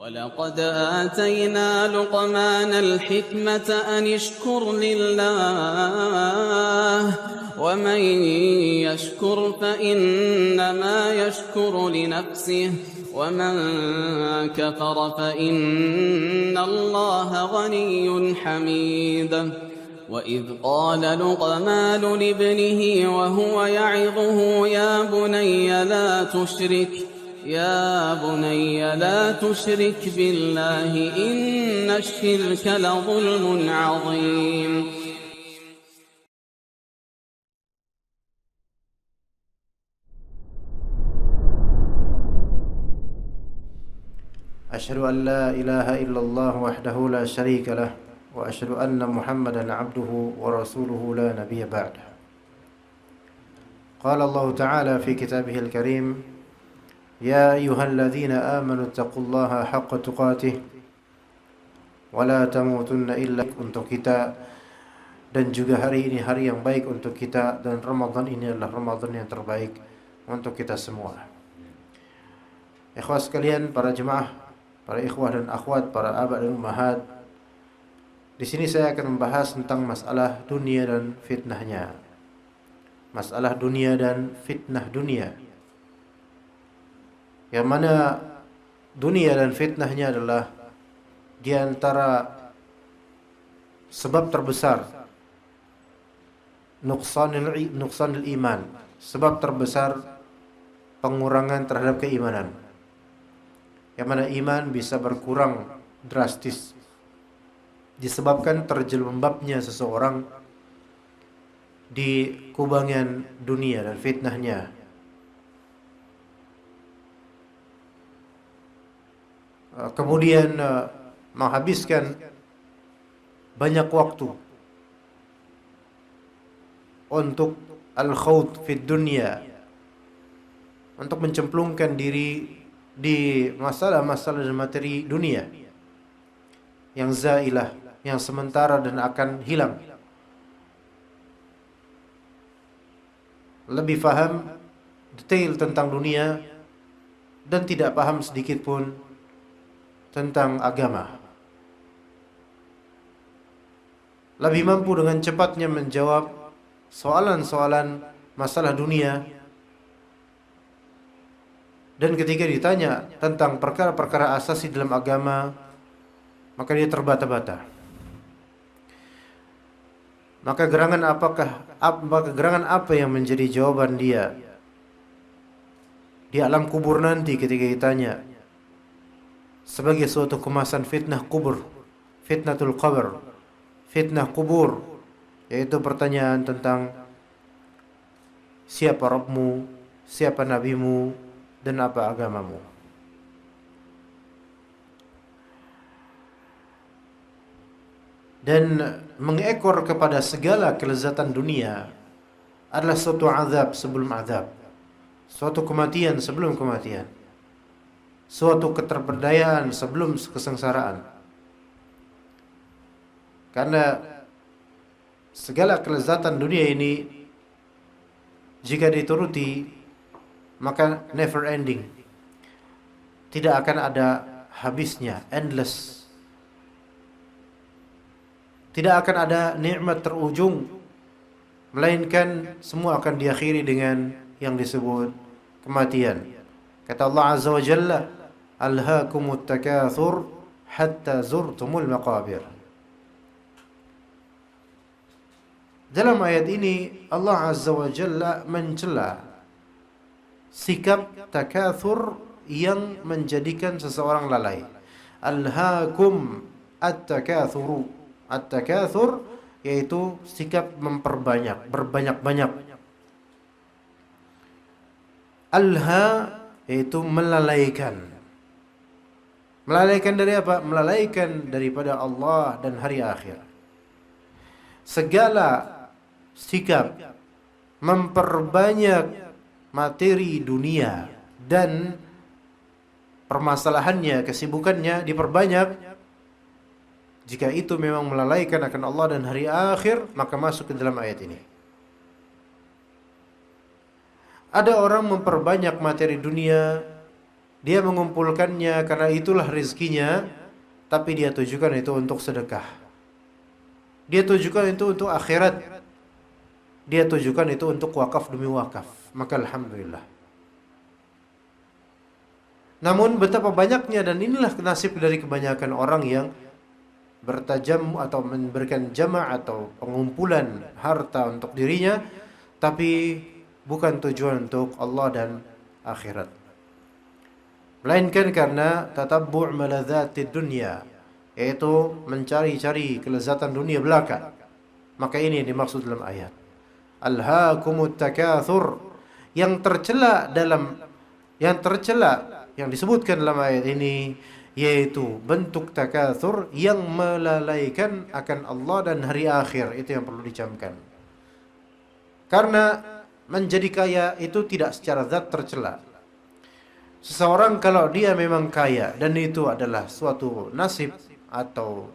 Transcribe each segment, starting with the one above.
ولقد آتينا لقمان الحكمة أن اشكر لله ومن يشكر فإنما يشكر لنفسه ومن كفر فإن الله غني حميد وإذ قال لقمان لابنه وهو يعظه يا بني لا تشرك بالله إن الشرك لظلم عظيم. أشهد أن لا إله إلا الله وحده لا شريك له وأشهد أن محمدا عبده ورسوله لا نبي بعده. قال الله تعالى في كتابه الكريم: يا أيها الذين آمنوا اتقوا الله حق تقاته ولا تموتن إلا. Untuk kita dan juga hari ini hari yang baik untuk kita, dan Ramadan ini adalah Ramadan yang terbaik untuk kita semua. Ikhwah sekalian, para jemaah, para ikhwah dan akhwat, para abad dan ummahat, di sini saya akan membahas tentang masalah dunia dan fitnahnya. Masalah dunia dan fitnah dunia. Yang mana dunia dan fitnahnya adalah di antara sebab terbesar nuqsanil iman, sebab terbesar pengurangan terhadap keimanan. Yang mana iman bisa berkurang drastis disebabkan terjelembabnya seseorang di kubangan dunia dan fitnahnya. Kemudian menghabiskan banyak waktu untuk al-khawd fid dunya, untuk mencemplungkan diri di masalah-masalah dan materi dunia yang zailah, yang sementara dan akan hilang. Lebih faham detail tentang dunia dan tidak paham sedikit pun tentang agama. Lebih mampu dengan cepatnya menjawab soalan-soalan masalah dunia, dan ketika ditanya tentang perkara-perkara asasi dalam agama, maka dia terbata-bata. Maka gerangan apa yang menjadi jawaban dia di alam kubur nanti ketika ditanya, sebagai suatu kemasan fitnah kubur, fitnatul qabr, fitnah kubur, yaitu pertanyaan tentang siapa Rabbmu, siapa nabimu, dan apa agamamu. Dan mengekor kepada segala kelezatan dunia adalah suatu azab sebelum azab, suatu kematian sebelum kematian, suatu keterberdayaan sebelum kesengsaraan. Karena segala kelezatan dunia ini jika dituruti maka never ending, tidak akan ada habisnya, endless. Tidak akan ada nikmat terujung, melainkan semua akan diakhiri dengan yang disebut kematian. Kata Allah Azza wa Jalla, alhaakumut takatsur hatta zurtumul maqabir. Dalam ayat ini Allah Azza wa Jalla mencela sikap takatsur yang menjadikan seseorang lalai. Alhaakum at-takatsuru. At-takatsur yaitu sikap memperbanyak, berbanyak-banyak. Alha yaitu melalaikan. Melalaikan dari apa? Melalaikan daripada Allah dan hari akhir. Segala sikap memperbanyak materi dunia dan permasalahannya, kesibukannya diperbanyak, jika itu memang melalaikan akan Allah dan hari akhir, maka masuk ke dalam ayat ini. Ada orang memperbanyak materi dunia Dia mengumpulkannya karena itulah rezekinya, tapi dia tujukan itu untuk sedekah. Dia tujukan itu untuk akhirat. Dia tujukan itu untuk wakaf demi wakaf. Maka alhamdulillah. Namun betapa banyaknya, dan inilah nasib dari kebanyakan orang yang bertajam atau memberikan jama' atau pengumpulan harta untuk dirinya, tapi bukan tujuan untuk Allah dan akhirat, melainkan karena tatabbu' maladzatid dunya, yaitu mencari-cari kelezatan dunia belaka. Maka ini yang dimaksud dalam ayat alhaakumut takatsur, yang tercela yang disebutkan dalam ayat ini yaitu bentuk takatsur yang melalaikan akan Allah dan hari akhir. Itu yang perlu dicamkan. Karena menjadi kaya itu tidak secara zat tercela. Seseorang kalau dia memang kaya dan itu adalah suatu nasib atau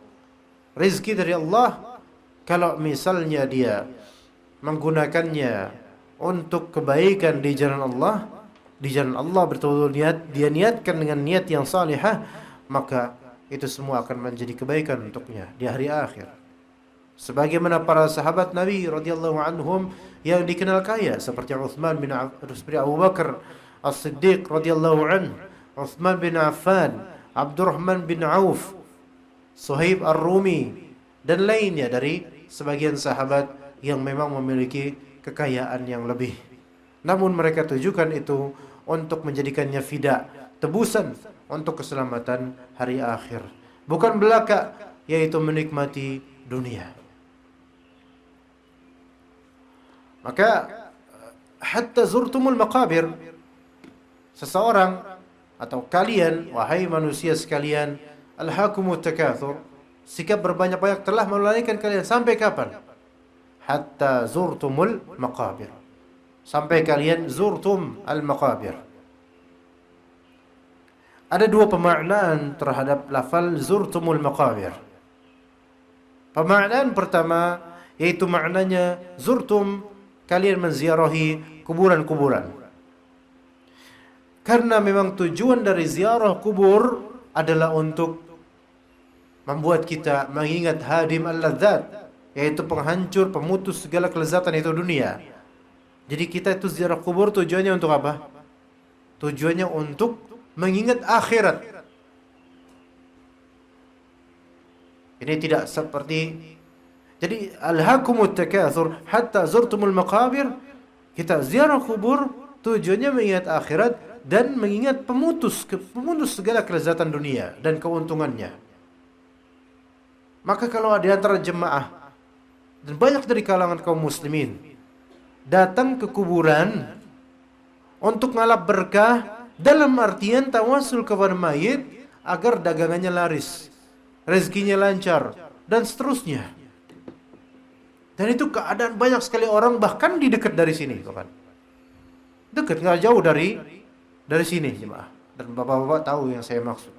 rezeki dari Allah, kalau misalnya dia menggunakannya untuk kebaikan di jalan Allah, betul-betul dia niatkan dengan niat yang salihah, maka itu semua akan menjadi kebaikan untuknya di hari akhir. Sebagaimana para sahabat Nabi radhiyallahu anhum yang dikenal kaya seperti Utsman bin Abu Bakar As-Siddiq radhiyallahu anhu, Utsman bin Affan, Abdurrahman bin Auf, Suhaib Ar-Rumi, dan lainnya dari sebagian sahabat yang memang memiliki kekayaan yang lebih. Namun mereka tujukan itu untuk menjadikannya fida, tebusan untuk keselamatan hari akhir, bukan belaka, yaitu menikmati dunia. Maka hatta zurtumul maqabir, seseorang atau kalian wahai manusia sekalian, alhaakumut takatsur, sikap berbanyak-banyak telah melalaikan kalian sampai kapan? Hatta zurtumul maqabir, sampai kalian zurtum al-maqabir. Ada dua pemaknaan terhadap lafal zurtumul maqabir. Pemaknaan pertama yaitu maknanya zurtum, kalian menziarahi kuburan-kuburan. Karena memang tujuan dari ziarah kubur adalah untuk membuat kita mengingat hadim al-ladzat, yaitu penghancur, pemutus segala kelezatan itu dunia. Jadi kita itu ziarah kubur tujuannya untuk apa? Tujuannya untuk mengingat akhirat. Ini tidak seperti, jadi alhaakumut takatsur hatta zurtumul maqabir, kita ziarah kubur tujuannya mengingat akhirat dan mengingat pemutus segala kelezatan dunia dan keuntungannya. Maka kalau ada antara jemaah dan banyak dari kalangan kaum muslimin datang ke kuburan untuk ngalap berkah, dalam artian tawasul kepada mayit agar dagangannya laris, rezekinya lancar, dan seterusnya. Dan itu keadaan banyak sekali orang, bahkan di dekat dari sini, kan? Dekat, nggak jauh dari sini, jemaah. Dan bapak-bapak tahu yang saya maksud.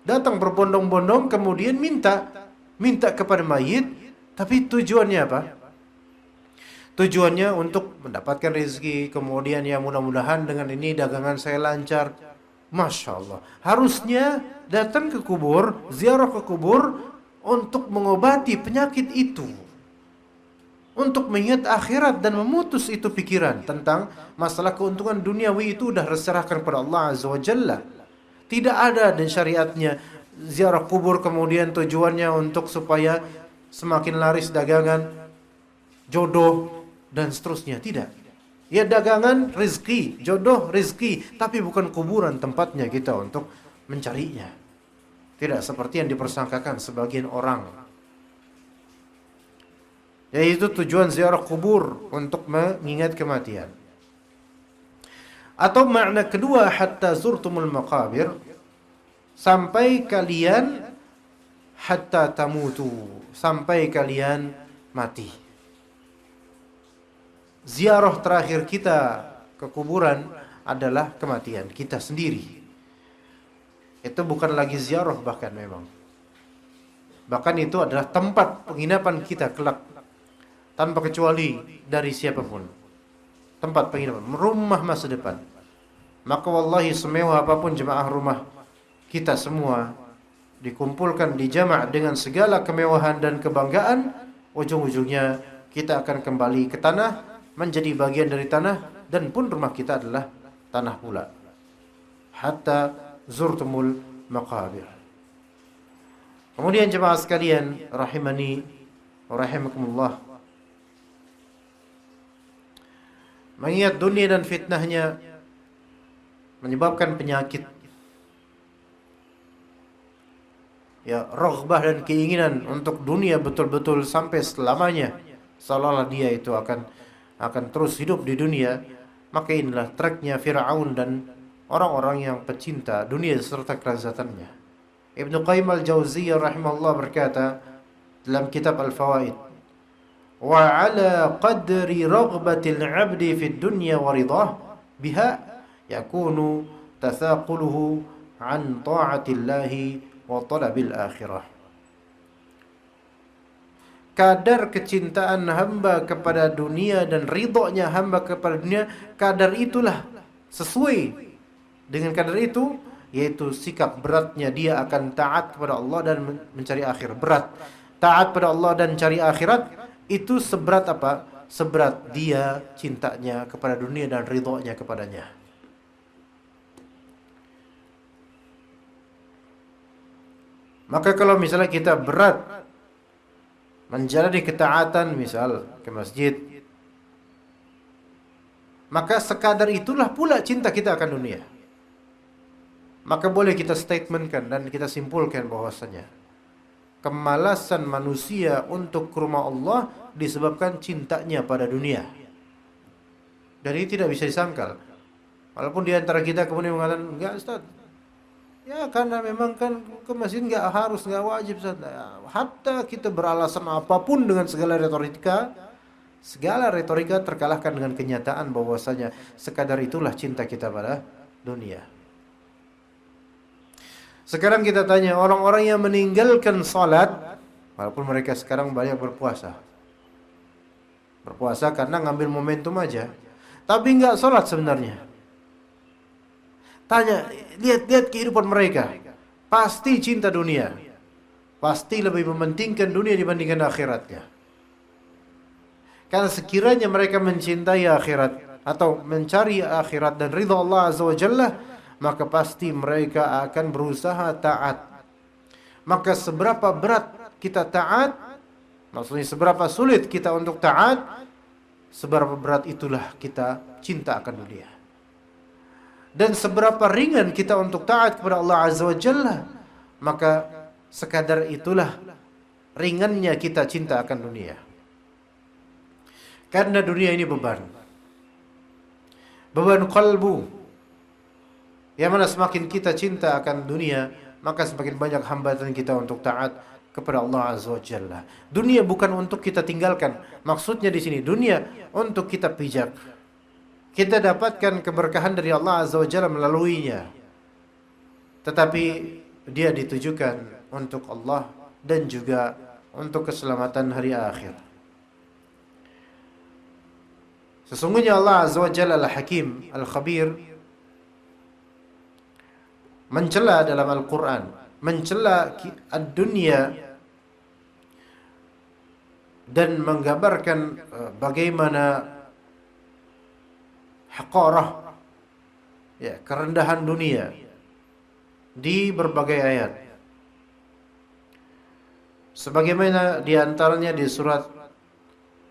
Datang berbondong-bondong, kemudian minta kepada mayit, tapi tujuannya apa? Tujuannya untuk mendapatkan rezeki, kemudian ya mudah-mudahan dengan ini dagangan saya lancar. Masya Allah. Harusnya datang ke kubur, ziarah ke kubur untuk mengobati penyakit itu, untuk mengingat akhirat dan memutus itu pikiran tentang masalah keuntungan duniawi itu udah diserahkan kepada Allah Azza wa Jalla. Tidak ada dan syariatnya ziarah kubur kemudian tujuannya untuk supaya semakin laris dagangan, jodoh, dan seterusnya. Tidak. Ya dagangan rezeki, jodoh rezeki, tapi bukan kuburan tempatnya kita untuk mencarinya. Tidak seperti yang dipersangkakan sebagian orang. Yaitu tujuan ziarah kubur untuk mengingat kematian. Atau makna kedua, hatta zurtumul maqabir, sampai kalian hatta tamutu, sampai kalian mati. Ziarah terakhir kita ke kuburan adalah kematian kita sendiri. Itu bukan lagi ziarah bahkan memang. Bahkan itu adalah tempat penginapan kita kelak, tanpa kecuali dari siapapun. Tempat penginapan, rumah masa depan. maka wallahi semewah apapun jemaah rumah kita semua dikumpulkan di jama' dengan segala kemewahan dan kebanggaan, ujung-ujungnya kita akan kembali ke tanah, menjadi bagian dari tanah, dan pun rumah kita adalah tanah pula. Hatta zurtumul maqabir. Kemudian jemaah sekalian rahimani wa rahimakumullah, mengingat dunia dan fitnahnya menyebabkan penyakit, ya, raghbah dan keinginan untuk dunia betul-betul sampai selamanya, seolah-olah dia itu akan terus hidup di dunia. Maka inilah treknya Fir'aun dan orang-orang yang pecinta dunia serta kelezatannya. Ibnu Qayyim al-Jauziyah rahimahullah berkata dalam kitab Al-Fawaid, wa ala qadri raghbatil 'abdi fid dunya wa ridah biha yakunu tathaquluhu an ta'atillahi wa talabil akhirah. Kadar kecintaan hamba kepada dunia dan ridhonya hamba kepada dunia, kadar itulah, sesuai dengan kadar itu, yaitu sikap beratnya dia akan taat kepada Allah dan mencari akhir. Berat taat pada Allah dan cari akhirat itu seberat apa? Seberat dia cintanya kepada dunia dan ridhonya kepadanya. Maka kalau misalnya kita berat menjalani ketaatan, misal ke masjid, maka sekadar itulah pula cinta kita akan dunia. Maka boleh kita statementkan dan kita simpulkan bahwasanya kemalasan manusia untuk ke rumah Allah disebabkan cintanya pada dunia. Dan ini tidak bisa disangkal. Walaupun di antara kita kemudian mengatakan, enggak Ustaz, ya karena memang kan ke masjid enggak harus, enggak wajib Ustaz. Hatta kita beralasan apapun dengan segala retorika terkalahkan dengan kenyataan bahwasanya sekadar itulah cinta kita pada dunia. Sekarang kita tanya orang-orang yang meninggalkan salat, walaupun mereka sekarang banyak berpuasa karena ngambil momentum aja, tapi enggak salat sebenarnya. Tanya, lihat kehidupan mereka, pasti cinta dunia, pasti lebih mementingkan dunia dibandingkan akhiratnya. Karena sekiranya mereka mencintai akhirat atau mencari akhirat dan ridha Allah Azza wa Jalla, maka pasti mereka akan berusaha taat. Maka seberapa berat kita taat, maksudnya seberapa sulit kita untuk taat, seberapa berat itulah kita cinta akan dunia. Dan seberapa ringan kita untuk taat kepada Allah Azza wa Jalla, maka sekadar itulah ringannya kita cinta akan dunia. Karena dunia ini beban qalbu, yang mana semakin kita cinta akan dunia, maka semakin banyak hambatan kita untuk taat kepada Allah Azza wa Jalla. Dunia bukan untuk kita tinggalkan. Maksudnya di sini dunia untuk kita pijak. Kita dapatkan keberkahan dari Allah Azza wa Jalla melaluinya. Tetapi dia ditujukan untuk Allah dan juga untuk keselamatan hari akhir. Sesungguhnya Allah Azza wa Jalla Al-Hakim Al-Khabir mencela dalam Al-Quran, mencela dunia dan menggambarkan bagaimana haqarah, ya, kerendahan dunia di berbagai ayat. Sebagaimana di antaranya di surat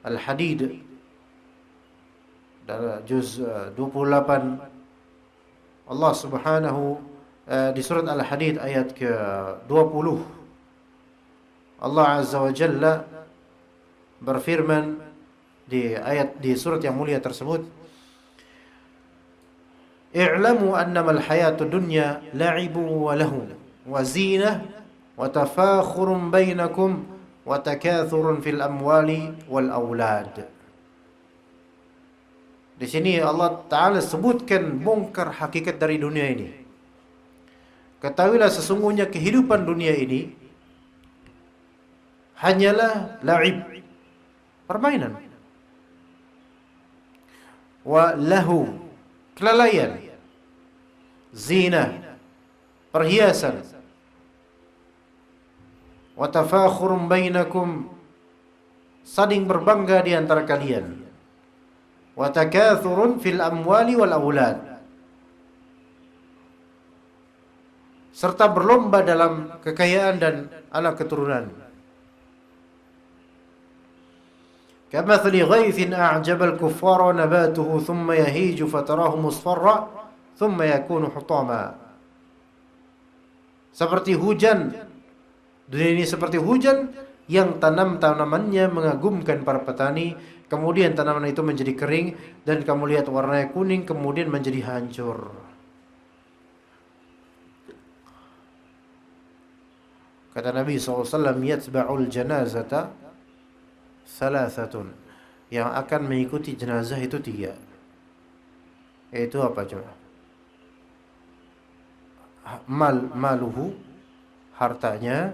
Al-Hadid dalam juz 28, Allah Subhanahu di surat Al-Hadid ayat ke-20, Allah Azza wa Jalla berfirman di surat yang mulia tersebut, i'lamu annamal hayatud dunya la'ibu wa lahu wa zinah wa tafakhurun bainakum wa takathurun fil amwali wal aulad. Di sini Allah Ta'ala sebutkan, bongkar hakikat dari dunia ini. Ketahuilah sesungguhnya kehidupan dunia ini hanyalah la'ib, permainan, wa lahu, kelalaian, zina, perhiasan. Wa tafakhurun bainakum, saling berbangga di antara kalian. Wa takathurun fil amwali wal aulad, serta berlomba dalam kekayaan dan anak keturunan. Kamathali ghaithin a'jabal kuffara nabatuhu thumma yahiju fatarahu musfarra thumma yakunu hutama. Seperti hujan, dunia ini seperti hujan yang tanamannya mengagumkan para petani, kemudian tanaman itu menjadi kering dan kamu lihat warnanya kuning kemudian menjadi hancur. Kata Nabi SAW, yatba'ul janazata salasatun, yang akan mengikuti jenazah itu 3. Yaitu apa coba? Maluhu, hartanya,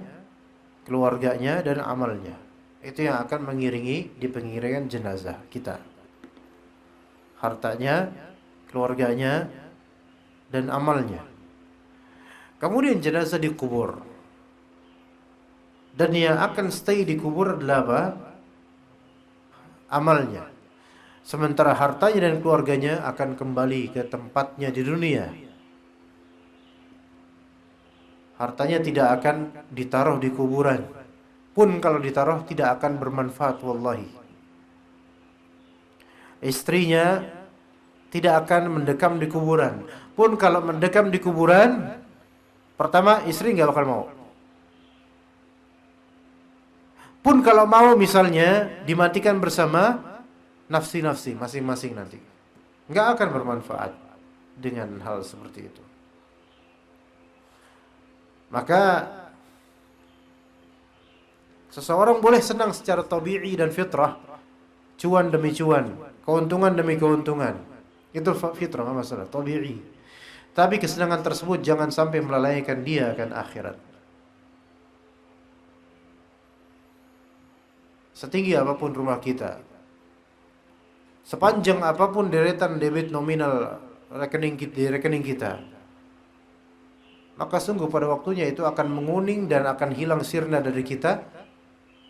keluarganya, dan amalnya. Itu yang akan mengiringi di pengiringan jenazah kita. Hartanya, keluarganya, dan amalnya. Kemudian jenazah dikubur. Dan yang akan stay dikubur adalah apa? Amalnya. Sementara hartanya dan keluarganya akan kembali ke tempatnya di dunia. Hartanya tidak akan ditaruh di kuburan. Pun kalau ditaruh tidak akan bermanfaat wallahi. Istrinya tidak akan mendekam di kuburan. Pun kalau mendekam di kuburan, pertama istri nggak bakal mau. Pun kalau mau misalnya dimatikan bersama nafsi-nafsi masing-masing nanti, nggak akan bermanfaat dengan hal seperti itu. Maka seseorang boleh senang secara tabi'i dan fitrah, cuan demi cuan, keuntungan demi keuntungan. Itu fitrah, nggak masalah, tabi'i. Tapi kesenangan tersebut jangan sampai melalaikan dia akan akhirat. Setinggi apapun rumah kita, sepanjang apapun deretan debit nominal rekening kita, maka sungguh pada waktunya itu akan menguning dan akan hilang sirna dari kita,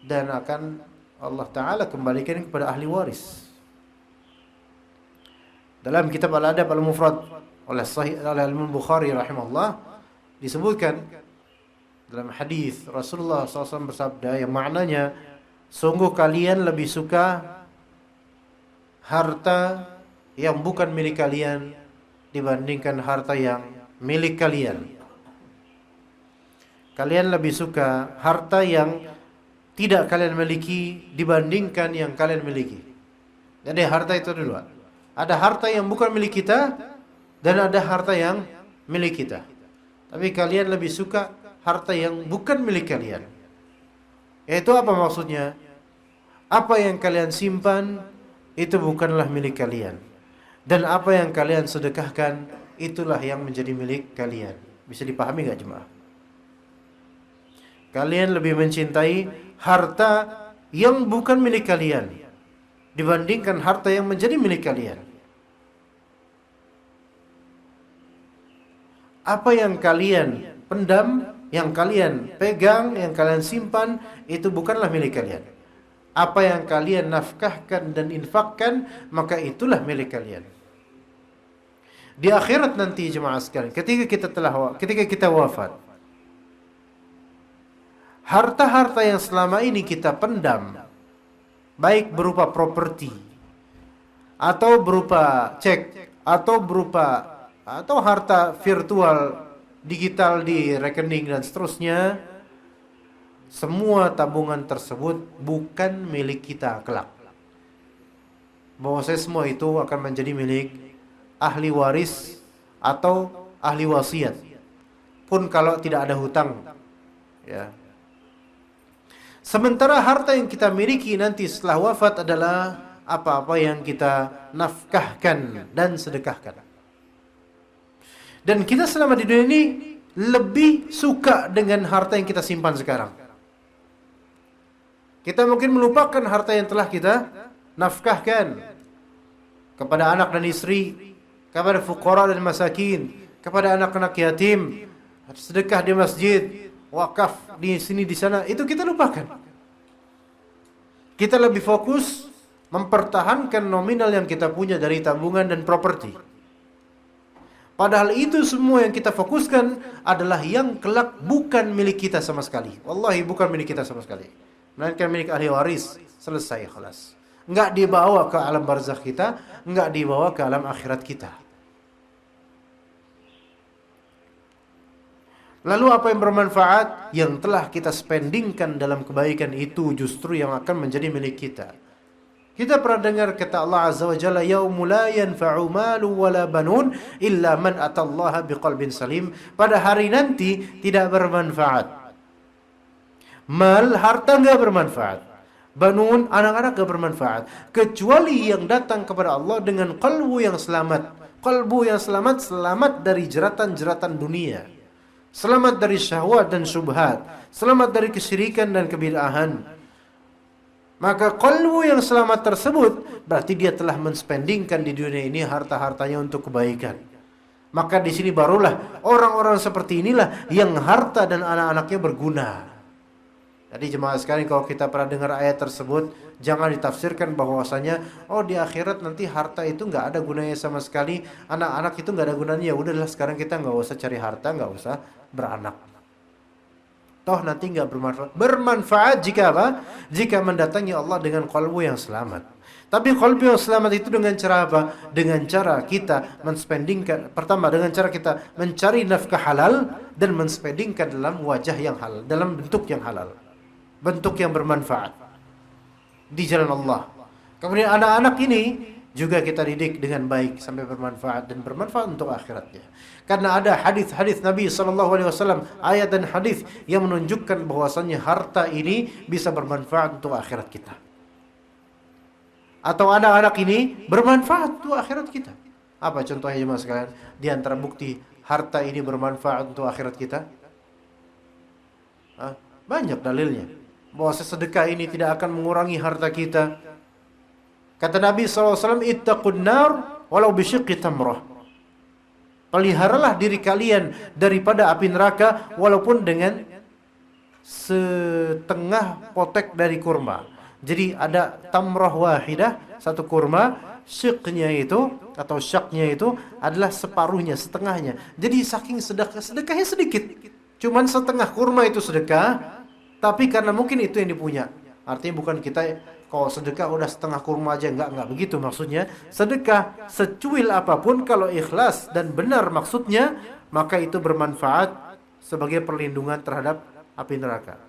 dan akan Allah Ta'ala kembalikan kepada ahli waris. Dalam kitab Al-Adab Al-Mufrad oleh Imam Bukhari rahimahullah disebutkan dalam hadis Rasulullah SAW bersabda yang maknanya, sungguh kalian lebih suka harta yang bukan milik kalian dibandingkan harta yang milik kalian. Kalian lebih suka harta yang tidak kalian miliki dibandingkan yang kalian miliki. Jadi harta itu dulu. Ada harta yang bukan milik kita dan ada harta yang milik kita. Tapi kalian lebih suka harta yang bukan milik kalian. Itu apa maksudnya? Apa yang kalian simpan itu bukanlah milik kalian. Dan apa yang kalian sedekahkan itulah yang menjadi milik kalian. Bisa dipahami gak jemaah? Kalian lebih mencintai harta yang bukan milik kalian dibandingkan harta yang menjadi milik kalian. Apa yang kalian pendam, yang kalian pegang, yang kalian simpan, itu bukanlah milik kalian. Apa yang kalian nafkahkan dan infakkan, maka itulah milik kalian. Di akhirat nanti jemaah sekalian, ketika kita wafat, harta-harta yang selama ini kita pendam, baik berupa properti, atau berupa cek, atau harta virtual, digital di rekening dan seterusnya, semua tabungan tersebut bukan milik kita kelak. Bahwasanya semua itu akan menjadi milik ahli waris atau ahli wasiat. Pun kalau tidak ada hutang, ya. Sementara harta yang kita miliki nanti setelah wafat adalah apa-apa yang kita nafkahkan dan sedekahkan. Dan kita selama di dunia ini lebih suka dengan harta yang kita simpan sekarang. Kita mungkin melupakan harta yang telah kita nafkahkan kepada anak dan istri, kepada fuqara dan masakin, kepada anak-anak yatim, sedekah di masjid, wakaf di sini di sana, itu kita lupakan. Kita lebih fokus mempertahankan nominal yang kita punya dari tabungan dan properti. Padahal itu semua yang kita fokuskan adalah yang kelak bukan milik kita sama sekali. Wallahi bukan milik kita sama sekali. Melainkan milik ahli waris. Selesai, khalas. Enggak dibawa ke alam barzakh kita, enggak dibawa ke alam akhirat kita. Lalu apa yang bermanfaat? Yang telah kita spendingkan dalam kebaikan itu justru yang akan menjadi milik kita. Kita pernah dengar kata Allah Azza wa Jalla, "Yaumu la yanfa'u malu wala banun illa man atallaha biqalbin salim." Pada hari nanti tidak bermanfaat. Mal, harta enggak bermanfaat. Banun, anak-anak enggak bermanfaat. Kecuali yang datang kepada Allah dengan qalbu yang selamat. Qalbu yang selamat, selamat dari jeratan-jeratan dunia. Selamat dari syahwat dan syubhat. Selamat dari kesyirikan dan kebid'ahan. Maka qalbu yang selamat tersebut berarti dia telah menspendingkan di dunia ini harta-hartanya untuk kebaikan. Maka di sini barulah orang-orang seperti inilah yang harta dan anak-anaknya berguna. Jadi jemaah sekalian, kalau kita pernah dengar ayat tersebut, jangan ditafsirkan bahwasanya oh di akhirat nanti harta itu nggak ada gunanya sama sekali, anak-anak itu nggak ada gunanya. Ya udahlah, sekarang kita nggak usah cari harta, nggak usah beranak. Toh nanti nggak bermanfaat. Bermanfaat jika apa? Jika mendatangi Allah dengan qalbu yang selamat. Tapi qalbu yang selamat itu dengan cara apa? Dengan cara kita menspendingkan, pertama dengan cara kita mencari nafkah halal dan menspendingkan dalam wajah yang halal, dalam bentuk yang halal, bentuk yang bermanfaat di jalan Allah. Kemudian anak-anak ini juga kita didik dengan baik sampai bermanfaat dan bermanfaat untuk akhiratnya. Karena ada hadis-hadis Nabi SAW, ayat dan hadis yang menunjukkan bahwasannya harta ini bisa bermanfaat untuk akhirat kita. Atau anak-anak ini bermanfaat untuk akhirat kita. Apa contohnya jemaah sekalian? Di antara bukti harta ini bermanfaat untuk akhirat kita? Banyak dalilnya. Bahwa sedekah ini tidak akan mengurangi harta kita. Kata Nabi SAW, ittaqun nar walau bisyiqqi tamrah. Peliharalah diri kalian daripada api neraka walaupun dengan setengah potek dari kurma. Jadi ada tamrah wahidah, satu kurma, syiqnya itu atau syaknya itu adalah separuhnya, setengahnya. Jadi saking sedekahnya sedikit. Cuman setengah kurma itu sedekah, tapi karena mungkin itu yang dipunya. Artinya bukan kita kalau sedekah udah setengah kurma aja, enggak begitu maksudnya. Sedekah secuil apapun kalau ikhlas dan benar maksudnya, maka itu bermanfaat sebagai perlindungan terhadap api neraka.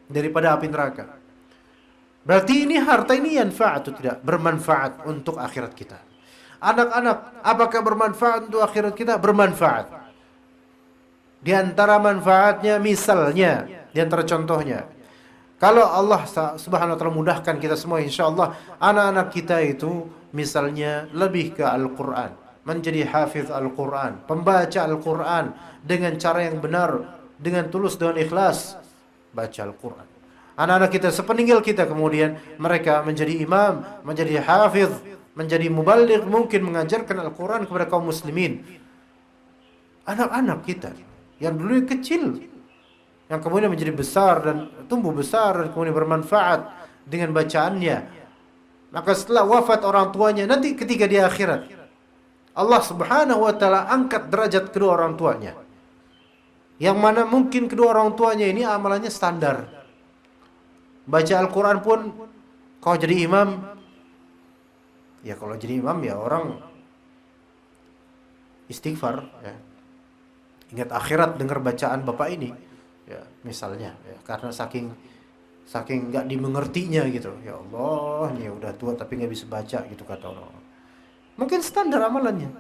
Daripada api neraka. Berarti ini harta ini yanfa' atau tidak? Bermanfaat untuk akhirat kita. Anak-anak, apakah bermanfaat untuk akhirat kita? Bermanfaat. Di antara manfaatnya misalnya, di antara contohnya, kalau Allah Subhanahu wa taala mudahkan kita semua, insyaallah anak-anak kita itu misalnya lebih ke Al-Qur'an, menjadi hafiz Al-Qur'an, pembaca Al-Qur'an dengan cara yang benar, dengan tulus, dengan ikhlas baca Al-Qur'an. Anak-anak kita sepeninggal kita kemudian mereka menjadi imam, menjadi hafiz, menjadi muballigh, mungkin mengajarkan Al-Qur'an kepada kaum muslimin. Anak-anak kita yang dulu kecil, yang kemudian menjadi besar dan tumbuh besar dan kemudian bermanfaat dengan bacaannya. Maka setelah wafat orang tuanya, nanti ketika di akhirat, Allah Subhanahu wa taala angkat derajat kedua orang tuanya. Yang mana mungkin kedua orang tuanya ini amalannya standar. Baca Al-Quran pun, kalau jadi imam, ya kalau jadi imam ya orang istighfar, ya. Ingat akhirat dengar bacaan bapak ini. Ya, misalnya ya, karena saking nggak dimengertinya gitu. Ya Allah, ini udah tua tapi nggak bisa baca gitu kata orang. Mungkin standar amalannya.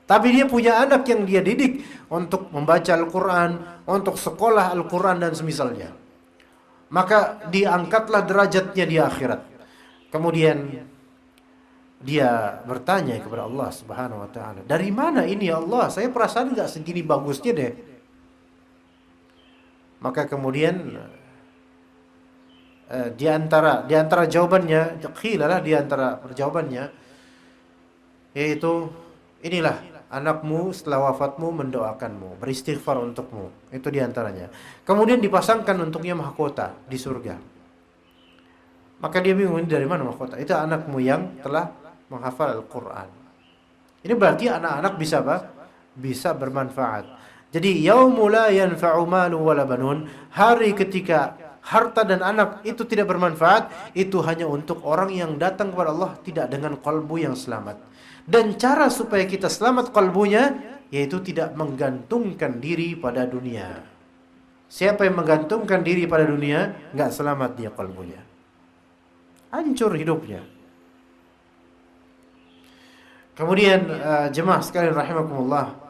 Tapi dia punya anak yang dia didik untuk membaca Al-Qur'an, untuk sekolah Al-Qur'an dan semisalnya. Maka diangkatlah derajatnya di akhirat. Kemudian dia bertanya kepada Allah Subhanahu wa taala, "Dari mana ini ya Allah? Saya perasaan nggak segini bagusnya deh." Maka kemudian di antara jawabannya, khilalah di antara jawabannya, yaitu inilah anakmu setelah wafatmu mendoakanmu, beristighfar untukmu. Itu diantaranya. Kemudian dipasangkan untuknya mahkota di surga. Maka dia bingung, ini dari mana mahkota? Itu anakmu yang telah menghafal Al-Quran. Ini berarti anak-anak bisa apa? Bisa bermanfaat. Jadi yaumu la yanfa'u malu wala banun, hari ketika harta dan anak itu tidak bermanfaat, itu hanya untuk orang yang datang kepada Allah tidak dengan kalbu yang selamat. Dan cara supaya kita selamat kalbunya, yaitu tidak menggantungkan diri pada dunia. Siapa yang menggantungkan diri pada dunia, nggak selamat dia kalbunya, hancur hidupnya. Kemudian jemaah sekalian rahimakumullah,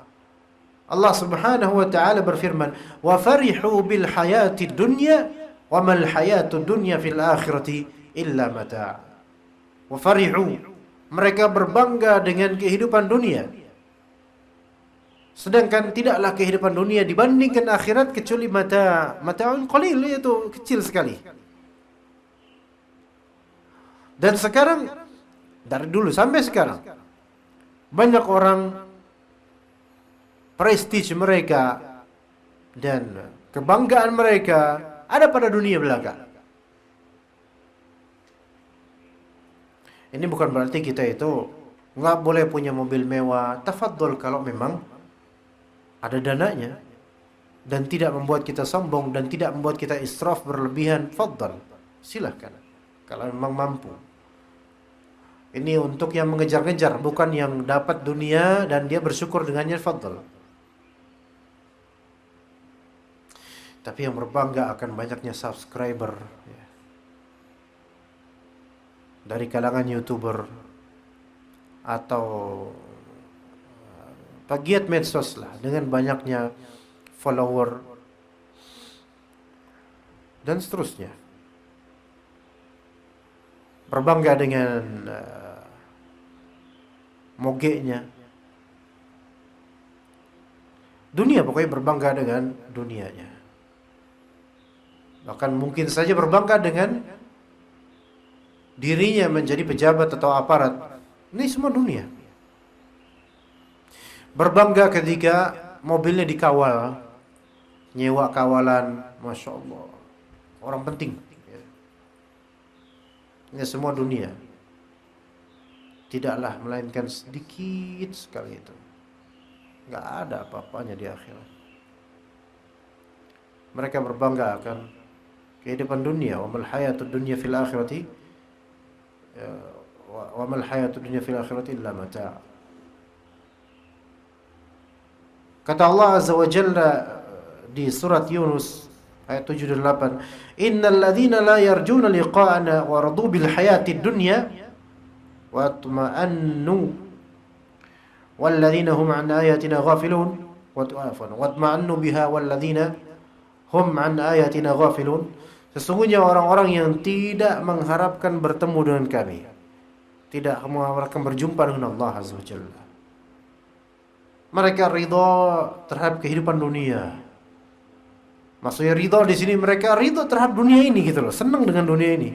Allah Subhanahu wa taala berfirman, "Wa farihu bil hayatid dunya wa mal hayatud dunya fil akhirati illa mata'." Wa farihu, mereka berbangga dengan kehidupan dunia. Sedangkan tidaklah kehidupan dunia dibandingkan akhirat kecuali mata'un qalil, yaitu kecil sekali. Dan sekarang, dari dulu sampai sekarang, banyak orang prestige mereka dan kebanggaan mereka ada pada dunia belaka. Ini bukan berarti kita itu nggak boleh punya mobil mewah. Tafadhol kalau memang ada dananya dan tidak membuat kita sombong dan tidak membuat kita israf berlebihan. Fadhol, silahkan kalau memang mampu. Ini untuk yang mengejar-ngejar, bukan yang dapat dunia dan dia bersyukur dengannya. Fadhol. Tapi yang berbangga akan banyaknya subscriber, ya, dari kalangan YouTuber atau pegiat medsos lah, dengan banyaknya follower dan seterusnya. Berbangga dengan mogeknya. Dunia pokoknya berbangga dengan dunianya. Bahkan mungkin saja berbangga dengan dirinya menjadi pejabat atau aparat. Ini semua dunia. Berbangga ketika mobilnya dikawal, nyewa kawalan, Masya Allah, orang penting. Ini semua dunia. Tidaklah melainkan sedikit sekali itu. Nggak ada apa-apanya di akhirat. Mereka berbangga akan kehidupan dunia. Wa mal hayatud dunya fil akhirati wa mal hayatud dunya fil akhirati illa mata'. Kata Allah Azza wa Jalla di surat Yunus ayat 7 dan 8, "Innal ladzina la yarjuna liqa'ana wa radu bil hayatid dunya wa atma'annu wal ladzina hum an ayatina ghafilun wa atma'annu biha wal ladzina hum an ayatina ghafilun." Sesungguhnya orang-orang yang tidak mengharapkan bertemu dengan kami, tidak mengharapkan berjumpa dengan Allah Azza wa Jalla, mereka ridha terhadap kehidupan dunia. Maksudnya ridha di sini mereka ridha terhadap dunia ini gitu loh, senang dengan dunia ini.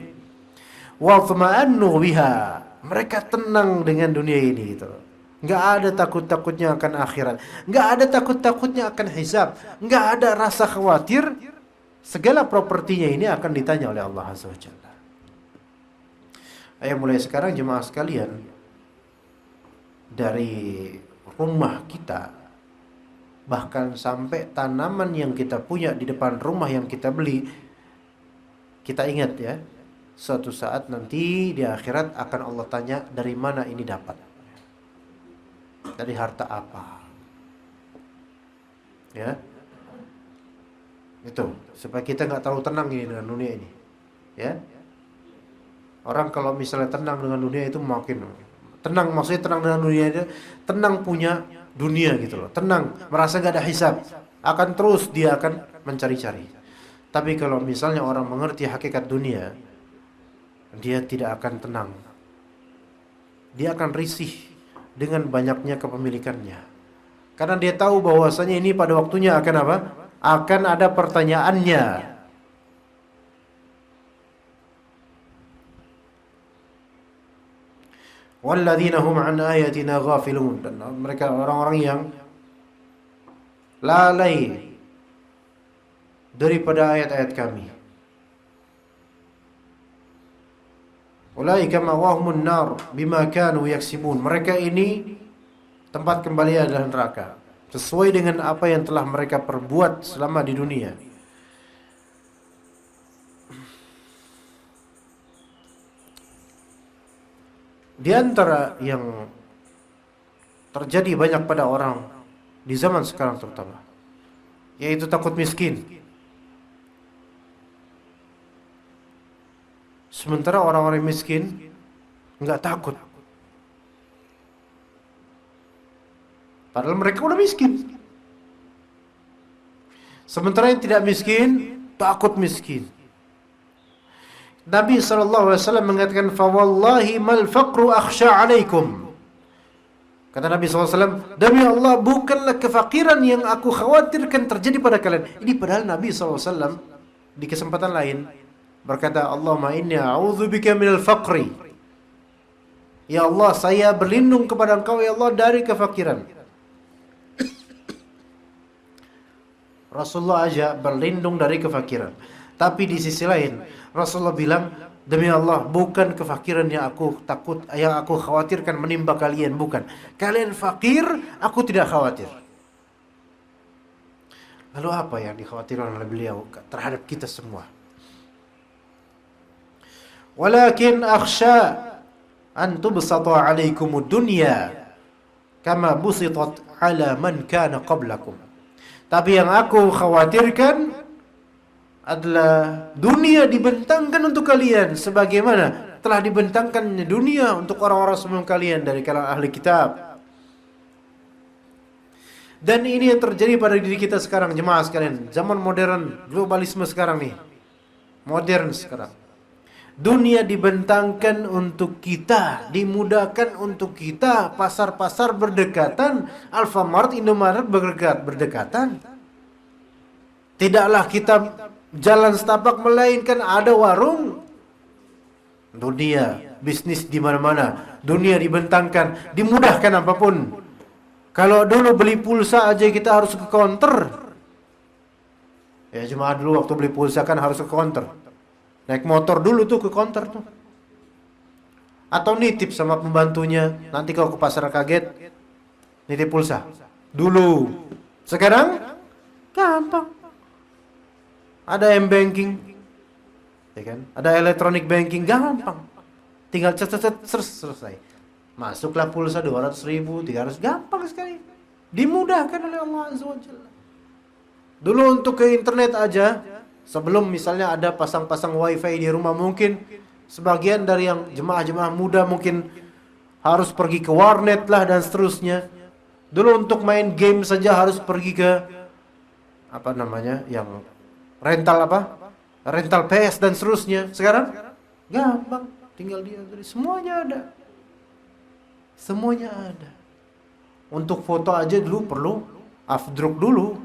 Wa tma'annu biha, mereka tenang dengan dunia ini gitu loh. Enggak ada takut-takutnya akan akhirat, enggak ada takut-takutnya akan hisab, enggak ada rasa khawatir segala propertinya ini akan ditanya oleh Allah Azza wa Jalla. Ayo mulai sekarang jemaah sekalian, dari rumah kita, bahkan sampai tanaman yang kita punya di depan rumah yang kita beli, kita ingat ya, suatu saat nanti di akhirat akan Allah tanya dari mana ini dapat, dari harta apa, ya. Itu supaya kita nggak terlalu tenang ini dengan dunia ini, ya. Orang kalau misalnya tenang dengan dunia itu makin tenang, maksudnya tenang dengan dunia itu, tenang punya dunia gitu loh, tenang, merasa nggak ada hisab, akan terus dia akan mencari-cari. Tapi kalau misalnya orang mengerti hakikat dunia, dia tidak akan tenang, dia akan risih dengan banyaknya kepemilikannya, karena dia tahu bahwasanya ini pada waktunya akan apa? Akan ada pertanyaannya. walladzina hum an ayatina ghafilun, dan mereka orang-orang yang lalai daripada ayat-ayat kami. Ulaika ma'wahumun nar bima kanu yaksibun. Mereka ini tempat kembali adalah neraka, sesuai dengan apa yang telah mereka perbuat selama di dunia. Di antara yang terjadi banyak pada orang di zaman sekarang terutama, yaitu takut miskin. Sementara orang-orang miskin nggak takut, padahal mereka udah miskin. Sementara yang tidak miskin takut miskin. Nabi SAW mengatakan, "Fawallahi mal faqru akhsha alaikum." Kata Nabi SAW, demi Allah, bukanlah kefakiran yang aku khawatirkan terjadi pada kalian. Ini padahal Nabi SAW di kesempatan lain berkata, Allahumma inni a'udzubika minal faqri. Ya Allah, saya berlindung kepada Engkau ya Allah dari kefakiran. Rasulullah aja berlindung dari kefakiran. Tapi di sisi lain, Rasulullah bilang, demi Allah, bukan kefakiran yang aku khawatirkan menimpa kalian, bukan. Kalian fakir, aku tidak khawatir. Lalu apa yang dikhawatirkan oleh beliau terhadap kita semua? Walakin akhsha an tubsata alaikumud dunya kama busitat ala man kana qablakum. Tapi yang aku khawatirkan adalah dunia dibentangkan untuk kalian sebagaimana telah dibentangkan dunia untuk orang-orang sebelum kalian dari kalangan ahli kitab. Dan ini yang terjadi pada diri kita sekarang, jemaah sekalian. Zaman modern, globalisme sekarang nih. Modern sekarang. Dunia dibentangkan untuk kita, dimudahkan untuk kita, pasar-pasar berdekatan, Alfamart, Indomaret berdekatan. Tidaklah kita jalan setapak melainkan ada warung. Dunia, bisnis di mana-mana, dunia dibentangkan, dimudahkan apapun. Kalau dulu beli pulsa aja kita harus ke counter. Ya cuma dulu waktu beli pulsa kan harus ke counter. Naik motor dulu tuh ke counter tuh. Atau nitip sama pembantunya. Nanti kalau ke pasar kaget, nitip pulsa. Dulu. Sekarang gampang. Ada M-banking. Ya kan? Ada electronic banking, gampang. Tinggal selesai. Masuklah pulsa 200.000, 300, gampang sekali. Dimudahkan oleh Allah Azza wa Jalla. Dulu untuk ke internet aja, sebelum misalnya ada pasang-pasang wifi di rumah, mungkin sebagian dari yang jemaah-jemaah muda mungkin harus pergi ke warnet lah dan seterusnya. Dulu untuk main game saja harus pergi ke yang rental PS dan seterusnya. Sekarang gampang, tinggal semuanya ada. Untuk foto aja dulu perlu afdruk dulu.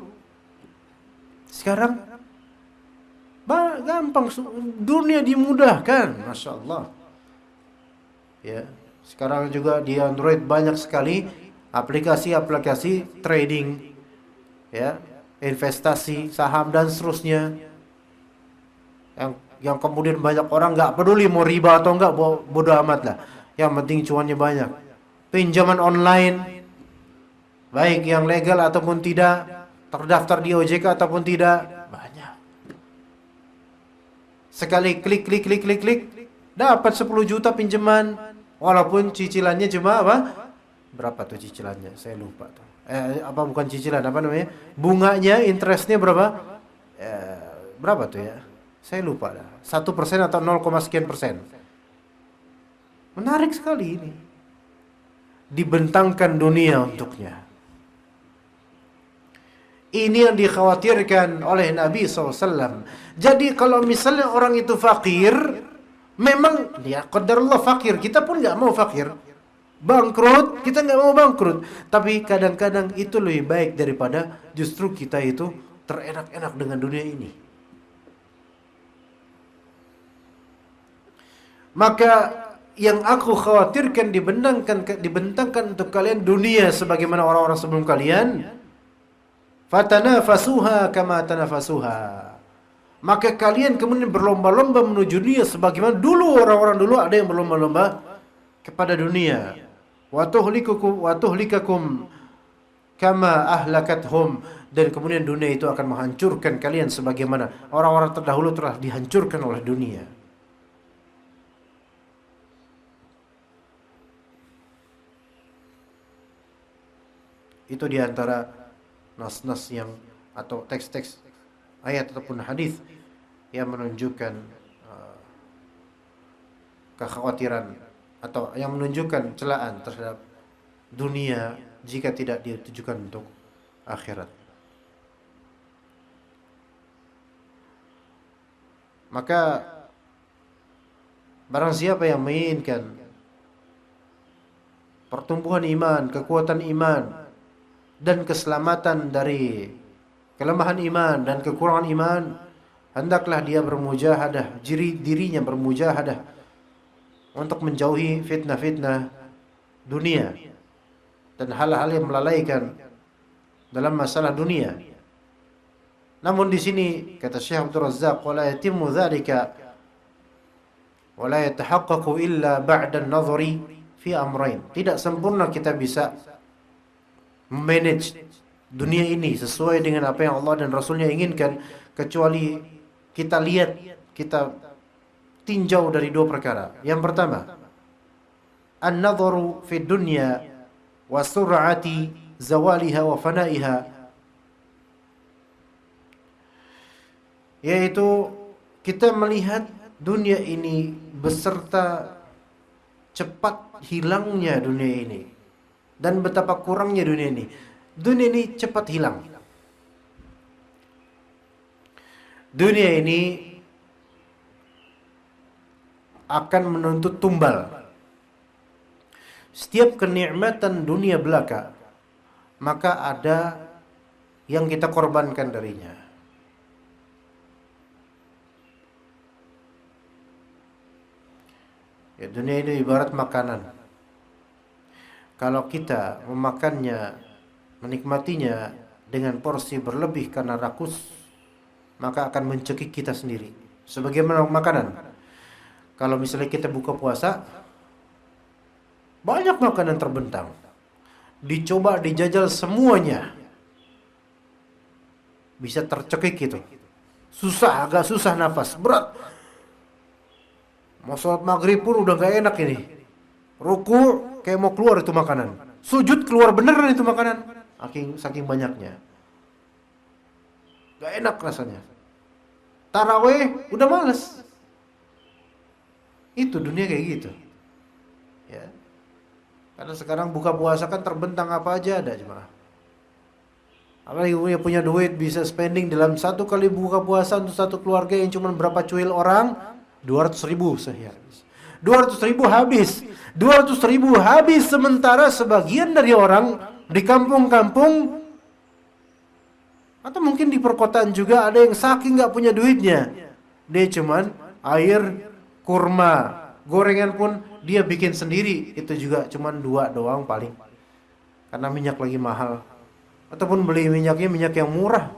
Sekarang gampang, dunia dimudahkan, masya Allah. Ya, sekarang juga di Android banyak sekali aplikasi-aplikasi trading, ya, investasi saham dan seterusnya. Yang kemudian banyak orang nggak peduli mau riba atau nggak, bodoh amat lah. Yang penting cuannya banyak. Pinjaman online, baik yang legal ataupun tidak, terdaftar di OJK ataupun tidak. Sekali klik, dapat 10 juta pinjaman. Walaupun cicilannya cuma berapa tuh cicilannya? Saya lupa tuh. Bukan cicilan, bunganya, interestnya berapa? Berapa tuh ya? Saya lupa dah. 1% atau 0, sekian persen. Menarik sekali ini. Dibentangkan dunia untuknya. Ini yang dikhawatirkan oleh Nabi SAW. Jadi kalau misalnya orang itu fakir, memang dia qadarullah fakir. Kita pun nggak mau fakir. Bangkrut, kita nggak mau bangkrut. Tapi kadang-kadang itu lebih baik daripada justru kita itu terenak-enak dengan dunia ini. Maka yang aku khawatirkan dibentangkan untuk kalian dunia sebagaimana orang-orang sebelum kalian. Fatanafasuha kama tanafasuha. Maka kalian kemudian berlomba-lomba menuju dunia sebagaimana dulu orang-orang dulu ada yang berlomba-lomba kepada dunia. Wa tuhlikakum kama ahlakathum, dan kemudian dunia itu akan menghancurkan kalian sebagaimana orang-orang terdahulu telah dihancurkan oleh dunia. Itu diantara nas-nas yang atau teks-teks ayat ataupun hadis yang menunjukkan kekhawatiran atau yang menunjukkan celaan terhadap dunia jika tidak ditujukan untuk akhirat. Maka barang siapa yang menginginkan pertumbuhan iman, kekuatan iman, dan keselamatan dari kelemahan iman dan kekurangan iman, hendaklah dia bermujahadah, dirinya bermujahadah untuk menjauhi fitnah-fitnah dunia dan hal-hal yang melalaikan dalam masalah dunia. Namun di sini kata Syekh Abdul Razzaq, wala yatimmu dzalika wala yatahaqqaqu illa ba'da an-nadhari fi amrayn. Tidak sempurna kita bisa manage dunia ini sesuai dengan apa yang Allah dan Rasulnya inginkan kecuali kita lihat, kita tinjau dari dua perkara. Yang pertama, an-nadharu fi dunya wa sur'ati zawaliha wa fana'iha, yaitu kita melihat dunia ini beserta cepat hilangnya dunia ini dan betapa kurangnya dunia ini. Dunia ini cepat hilang. Dunia ini akan menuntut tumbal. Setiap kenikmatan dunia belaka, maka ada yang kita korbankan darinya. Ya, dunia ini ibarat makanan. Kalau kita memakannya, menikmatinya dengan porsi berlebih karena rakus, maka akan mencekik kita sendiri. Sebagaimana makanan. Kalau misalnya kita buka puasa, banyak makanan terbentang. Dicoba, dijajal semuanya. Bisa tercekik gitu. Susah, agak susah nafas, berat. Mau sholat maghrib pun udah gak enak ini. Ruku kayak mau keluar itu makanan. Sujud keluar beneran itu makanan. Saking banyaknya. Gak enak rasanya. Taraweh udah males. Itu dunia kayak gitu. Ya. Karena sekarang buka puasa kan terbentang apa aja ada jemaah. Apalagi punya duit bisa spending dalam satu kali buka puasa untuk satu keluarga yang cuma berapa cuil orang, 200.000 sehari. 200.000 habis. 200.000 habis, sementara sebagian dari orang di kampung-kampung atau mungkin di perkotaan juga ada yang saking nggak punya duitnya, dia cuman air, kurma, gorengan pun dia bikin sendiri, itu juga cuman 2 doang paling, karena minyak lagi mahal, ataupun beli minyak yang murah,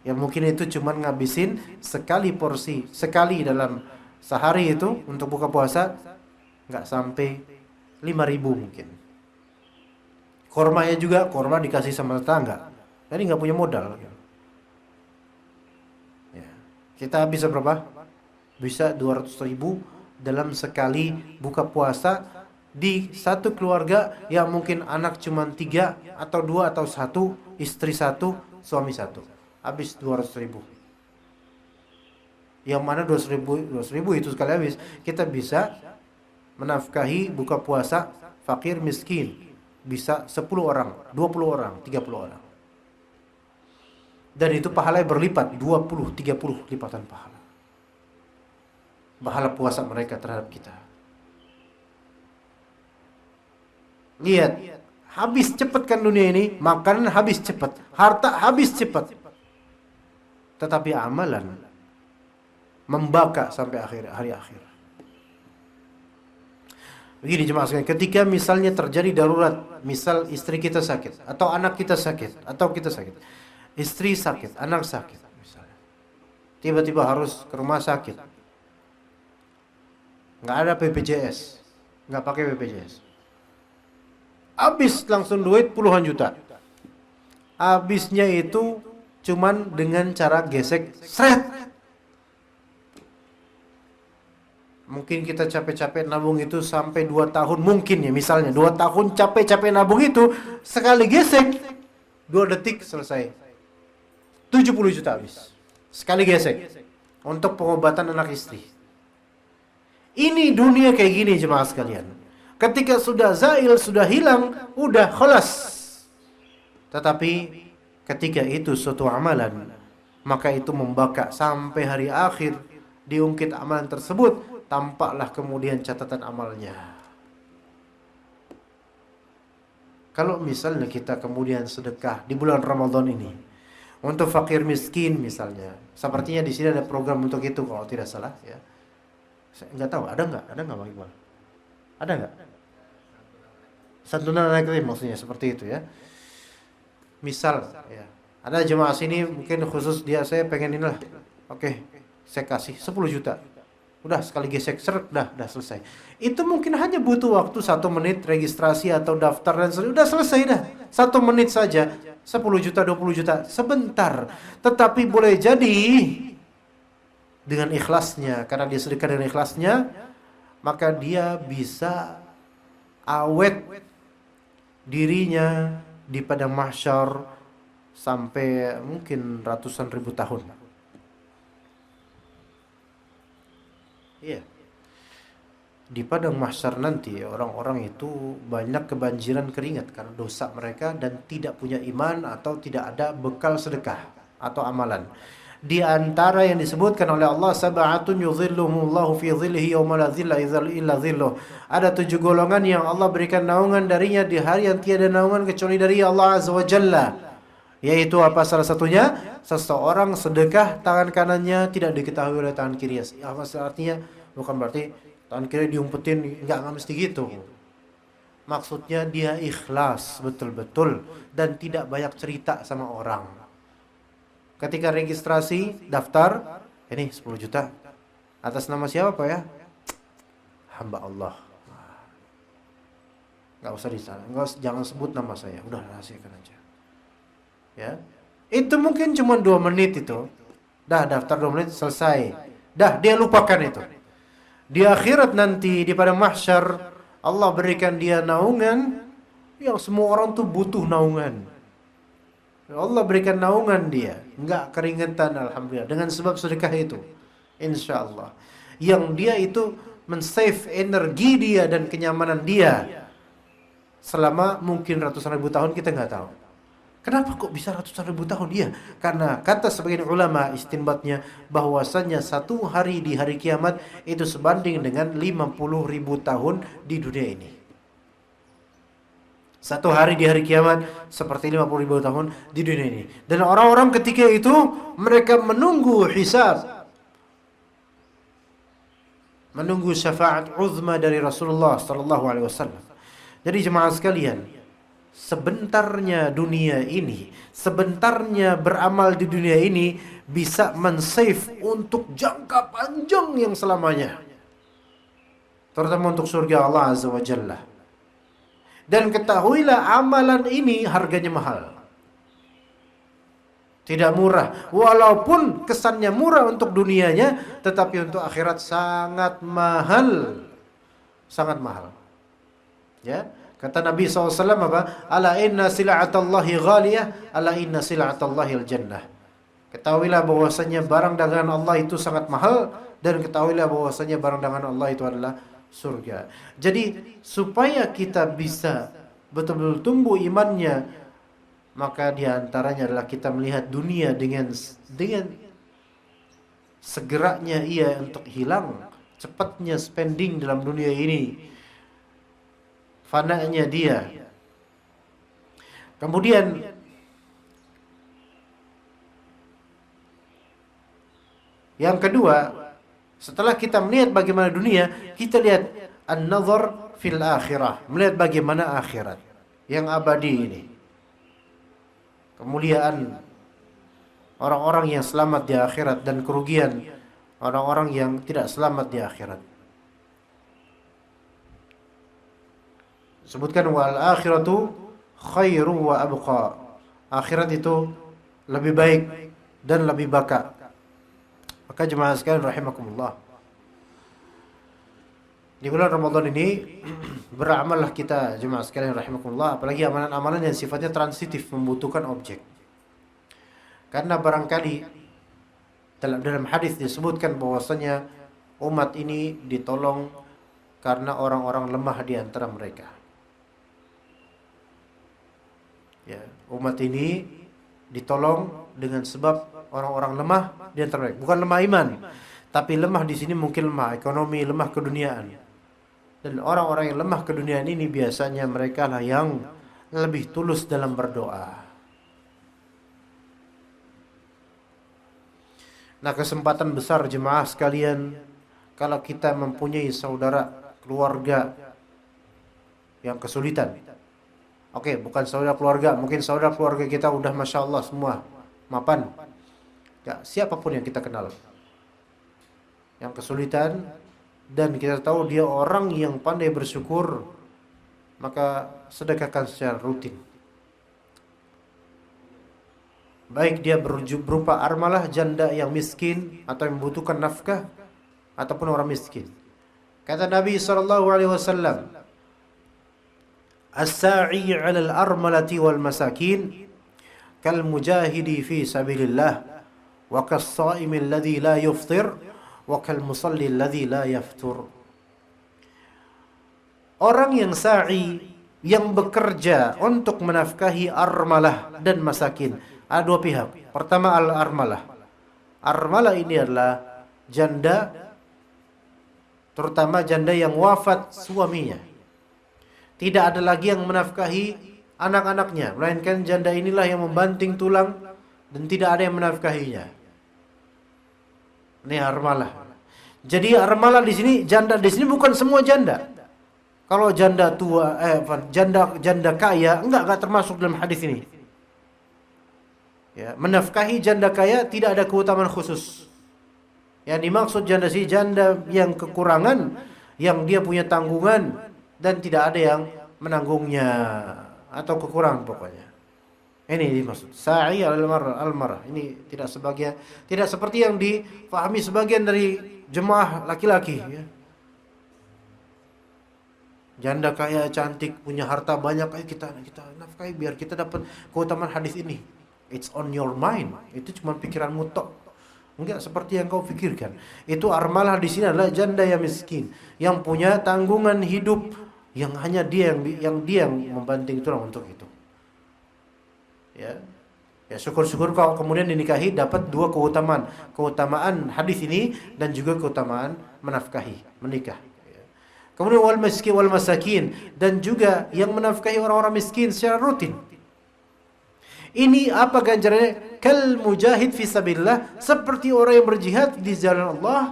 yang mungkin itu cuman ngabisin sekali porsi, sekali dalam sehari itu untuk buka puasa nggak sampai 5.000 mungkin. Kormanya juga, korma dikasih sama tetangga, jadi nggak punya modal. Ya. Kita bisa berapa? Bisa 200.000 dalam sekali buka puasa di satu keluarga yang mungkin anak cuma 3 atau 2 atau 1, istri 1, suami 1. Habis 200.000. Yang mana 200.000 itu sekali habis, kita bisa menafkahi buka puasa fakir miskin, bisa 10 orang, 20 orang, 30 orang. Dan itu pahalanya berlipat, 20, 30 lipatan pahala. Pahala puasa mereka terhadap kita. Lihat, habis cepat kan dunia ini, makanan habis cepat, harta habis cepat. Tetapi amalan membaka sampai hari akhir. Begini jemaah sekalian, ketika misalnya terjadi darurat, misal istri kita sakit, atau anak kita sakit, atau kita sakit, istri sakit, anak sakit, misalnya, tiba-tiba harus ke rumah sakit, nggak ada BPJS, nggak pakai BPJS, habis langsung duit puluhan juta, habisnya itu cuman dengan cara gesek, seret. Mungkin kita capek-capek nabung itu sampai 2 tahun, mungkin ya misalnya 2 tahun capek-capek nabung itu, sekali gesek 2 detik selesai, 70 juta habis sekali gesek untuk pengobatan anak istri. Ini dunia kayak gini jemaah sekalian. Ketika sudah zail, sudah hilang, udah khalas. Tetapi ketika itu suatu amalan, maka itu membaka sampai hari akhir, diungkit amalan tersebut, tampaklah kemudian catatan amalnya. Kalau misalnya kita kemudian sedekah di bulan Ramadan ini untuk fakir miskin misalnya, sepertinya di sini ada program untuk itu kalau tidak salah ya. Saya nggak tahu, ada nggak Bang Iqbal? Ada nggak? Santunan anak yatim maksudnya seperti itu ya. Misal ya, ada jemaah sini mungkin khusus dia, saya pengen inilah. Oke, saya kasih 10 juta. Udah sekali gesek seret, dah selesai. Itu mungkin hanya butuh waktu 1 menit registrasi atau daftar dan udah selesai dah. 1 menit saja, 10 juta, 20 juta, sebentar. Tetapi boleh jadi dengan ikhlasnya, karena dia sedekah dengan ikhlasnya, maka dia bisa awet dirinya di padang mahsyar sampai mungkin ratusan ribu tahun. Iya. Di padang mahsyar nanti orang-orang itu banyak kebanjiran keringat karena dosa mereka dan tidak punya iman atau tidak ada bekal sedekah atau amalan. Di antara yang disebutkan oleh Allah, sab'atun yudhilluhumullahu fi dhillihi yawma la dhilla illa dhilluh. Ada 7 golongan yang Allah berikan naungan darinya di hari yang tiada naungan kecuali dari Allah Azza wa Jalla. Yaitu apa salah satunya? Seseorang sedekah tangan kanannya tidak diketahui oleh tangan kiri. Apa artinya? Bukan berarti tangan kiri diumpetin, enggak mesti gitu. Maksudnya dia ikhlas betul-betul dan tidak banyak cerita sama orang. Ketika registrasi, daftar, ini 10 juta. Atas nama siapa Pak ya? Hamba Allah. Enggak usah jangan sebut nama saya, udah rahasiakan aja. Ya, itu mungkin cuma 2 menit itu, dah daftar 2 menit selesai, dah dia lupakan itu. Di akhirat nanti di padang mahsyar Allah berikan dia naungan yang semua orang tuh butuh naungan. Allah berikan naungan dia, enggak keringetan alhamdulillah dengan sebab sedekah itu, insya Allah. Yang dia itu men-save energi dia dan kenyamanan dia selama mungkin ratusan ribu tahun, kita nggak tahu. Kenapa kok bisa ratusan ribu tahun? Iya, karena kata sebagian ulama istinbatnya bahwasannya 1 hari di hari kiamat itu sebanding dengan 50 ribu tahun di dunia ini. 1 hari di hari kiamat seperti 50 ribu tahun di dunia ini. Dan orang-orang ketika itu mereka menunggu hisab, menunggu syafaat uzma dari Rasulullah sallallahu alaihi wasallam. Jadi jemaah sekalian, sebentarnya dunia ini, sebentarnya beramal di dunia ini bisa men-save untuk jangka panjang yang selamanya, terutama untuk surga Allah Azza wa Jalla. Dan ketahuilah amalan ini harganya mahal, tidak murah. Walaupun kesannya murah untuk dunianya, tetapi untuk akhirat sangat mahal, sangat mahal. Ya, kata Nabi SAW apa? Ala inna sila'atallahi ghaliyah, ala inna sila'atallahi al-jannah. Ketahuilah bahwasanya barang dagangan Allah itu sangat mahal, dan ketahuilah bahwasanya barang dagangan Allah itu adalah surga. Jadi supaya kita bisa betul-betul tumbuh imannya, maka diantaranya adalah kita melihat dunia dengan segeranya ia untuk hilang, cepatnya spending dalam dunia ini, fananya dia. Kemudian yang kedua, Setelah kita melihat bagaimana dunia, kita lihat an-nazar fil akhirah, melihat bagaimana akhirat yang abadi ini. Kemuliaan orang-orang yang selamat di akhirat dan kerugian orang-orang yang tidak selamat di akhirat. Sebutkan wal akhiratu khairu wa abqa. Akhirat itu lebih baik dan lebih baka. Maka jemaah sekalian rahimakumullah, di bulan Ramadan ini beramallah kita jemaah sekalian rahimakumullah, apalagi amalan-amalan yang sifatnya transitif, membutuhkan objek. Karena barangkali dalam hadis disebutkan bahwasanya umat ini ditolong karena orang-orang lemah di antara mereka. Ya, umat ini ditolong dengan sebab orang-orang lemah di antara mereka. Bukan lemah iman, tapi lemah di sini mungkin lemah ekonomi, lemah keduniaan. Dan orang-orang yang lemah keduniaan ini biasanya mereka lah yang lebih tulus dalam berdoa. Nah, kesempatan besar jemaah sekalian kalau kita mempunyai saudara, keluarga yang kesulitan. Oke, bukan saudara keluarga, mungkin saudara keluarga kita udah Masya Allah semua mapan. Ya, siapapun yang kita kenal yang kesulitan dan kita tahu dia orang yang pandai bersyukur, maka sedekahkan secara rutin. Baik dia berupa armalah, janda yang miskin atau yang membutuhkan nafkah, ataupun orang miskin. Kata Nabi SAW, as-sa'i 'alal armalati wal masakin kal mujahidi fi sabilillah wa kas-sha'imi alladhi la yuftir wa kal musalli alladhi la yaftur. Orang yang sa'i, yang bekerja untuk menafkahi armalah dan masakin. Ada dua pihak. Pertama al-armalah. Armalah ini adalah janda, terutama janda yang wafat suaminya. Tidak ada lagi yang menafkahi anak-anaknya, melainkan janda inilah yang membanting tulang dan tidak ada yang menafkahinya. Ini armalah. Jadi armalah di sini, janda di sini bukan semua janda. Kalau janda tua, janda kaya enggak termasuk dalam hadis ini. Ya, menafkahi janda kaya tidak ada keutamaan khusus. Yang dimaksud janda sih janda yang kekurangan, yang dia punya tanggungan dan tidak ada yang menanggungnya atau kekurangan pokoknya. Ini dimaksud sa'i al-marah. Ini tidak seperti yang difahami sebagian dari jemaah laki-laki ya. Janda kaya cantik, punya harta banyak, ayo kita nafkahi biar kita dapat keutamaan hadis ini. It's on your mind. Itu cuma pikiranmu tok. Enggak seperti yang kau pikirkan. Itu armalah di sini adalah janda yang miskin, yang punya tanggungan hidup, yang hanya dia yang membanting tulang untuk itu. Ya. Ya, syukur-syukur kalau kemudian dinikahi dapat dua keutamaan hadis ini dan juga keutamaan menafkahi, menikah. Ya. Kemudian wal miskin wal masakin, dan juga yang menafkahi orang-orang miskin secara rutin. Ini apa ganjarannya? Kal mujahid fi sabilillah, seperti orang yang berjihad di jalan Allah.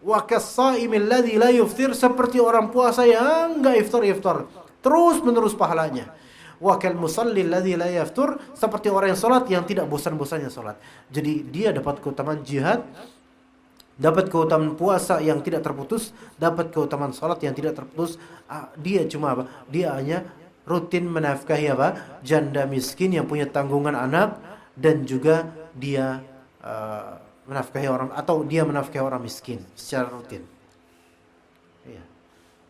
Wa kas-sha'imil ladzi la yuftir, seperti orang puasa yang enggak iftar terus menerus pahalanya. Wa kal musalli alladzi la yaftur, seperti orang yang salat yang tidak bosan-bosannya salat. Jadi dia dapat keutamaan jihad, dapat keutamaan puasa yang tidak terputus, dapat keutamaan salat yang tidak terputus. Dia cuma apa? Dia hanya rutin menafkahi apa? Janda miskin yang punya tanggungan anak, dan juga dia menafkahi orang, atau dia menafkahi orang miskin secara rutin. Iya.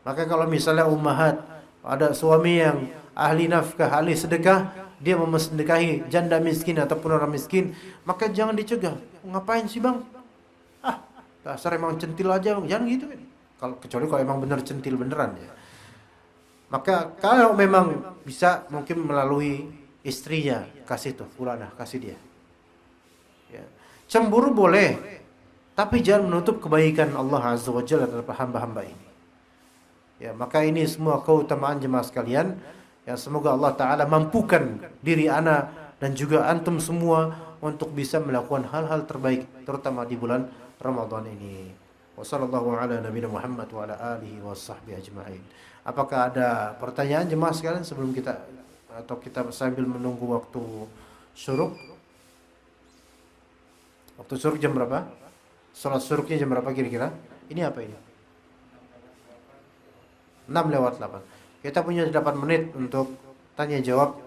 Maka kalau misalnya ummahat ada suami yang ahli nafkah, ahli sedekah, dia memsedekahi janda miskin ataupun orang miskin, maka jangan dicegah. Ngapain sih bang? Dasar emang centil aja, jangan gitu kan. Kecuali kalau emang benar centil beneran ya. Maka kalau memang bisa mungkin melalui istrinya, kasih tuh fulanah, kasih dia. Ya. Cemburu boleh, tapi jangan menutup kebaikan Allah Azza wa Jalla terhadap hamba-hamba ini. Ya, maka ini semua keutamaan jemaah sekalian yang semoga Allah Ta'ala mampukan diri ana dan juga antum semua untuk bisa melakukan hal-hal terbaik terutama di bulan Ramadan ini. Wassallallahu ala nabiyina Muhammad wa ala alihi washabbihi ajma'in. Apakah ada pertanyaan jemaah sekalian sebelum kita atau kita sambil menunggu waktu syuruk? Waktu syuruk jam berapa? Salat syuruknya jam berapa kira-kira? Ini apa ini? 6:08. Kita punya 8 menit untuk tanya jawab.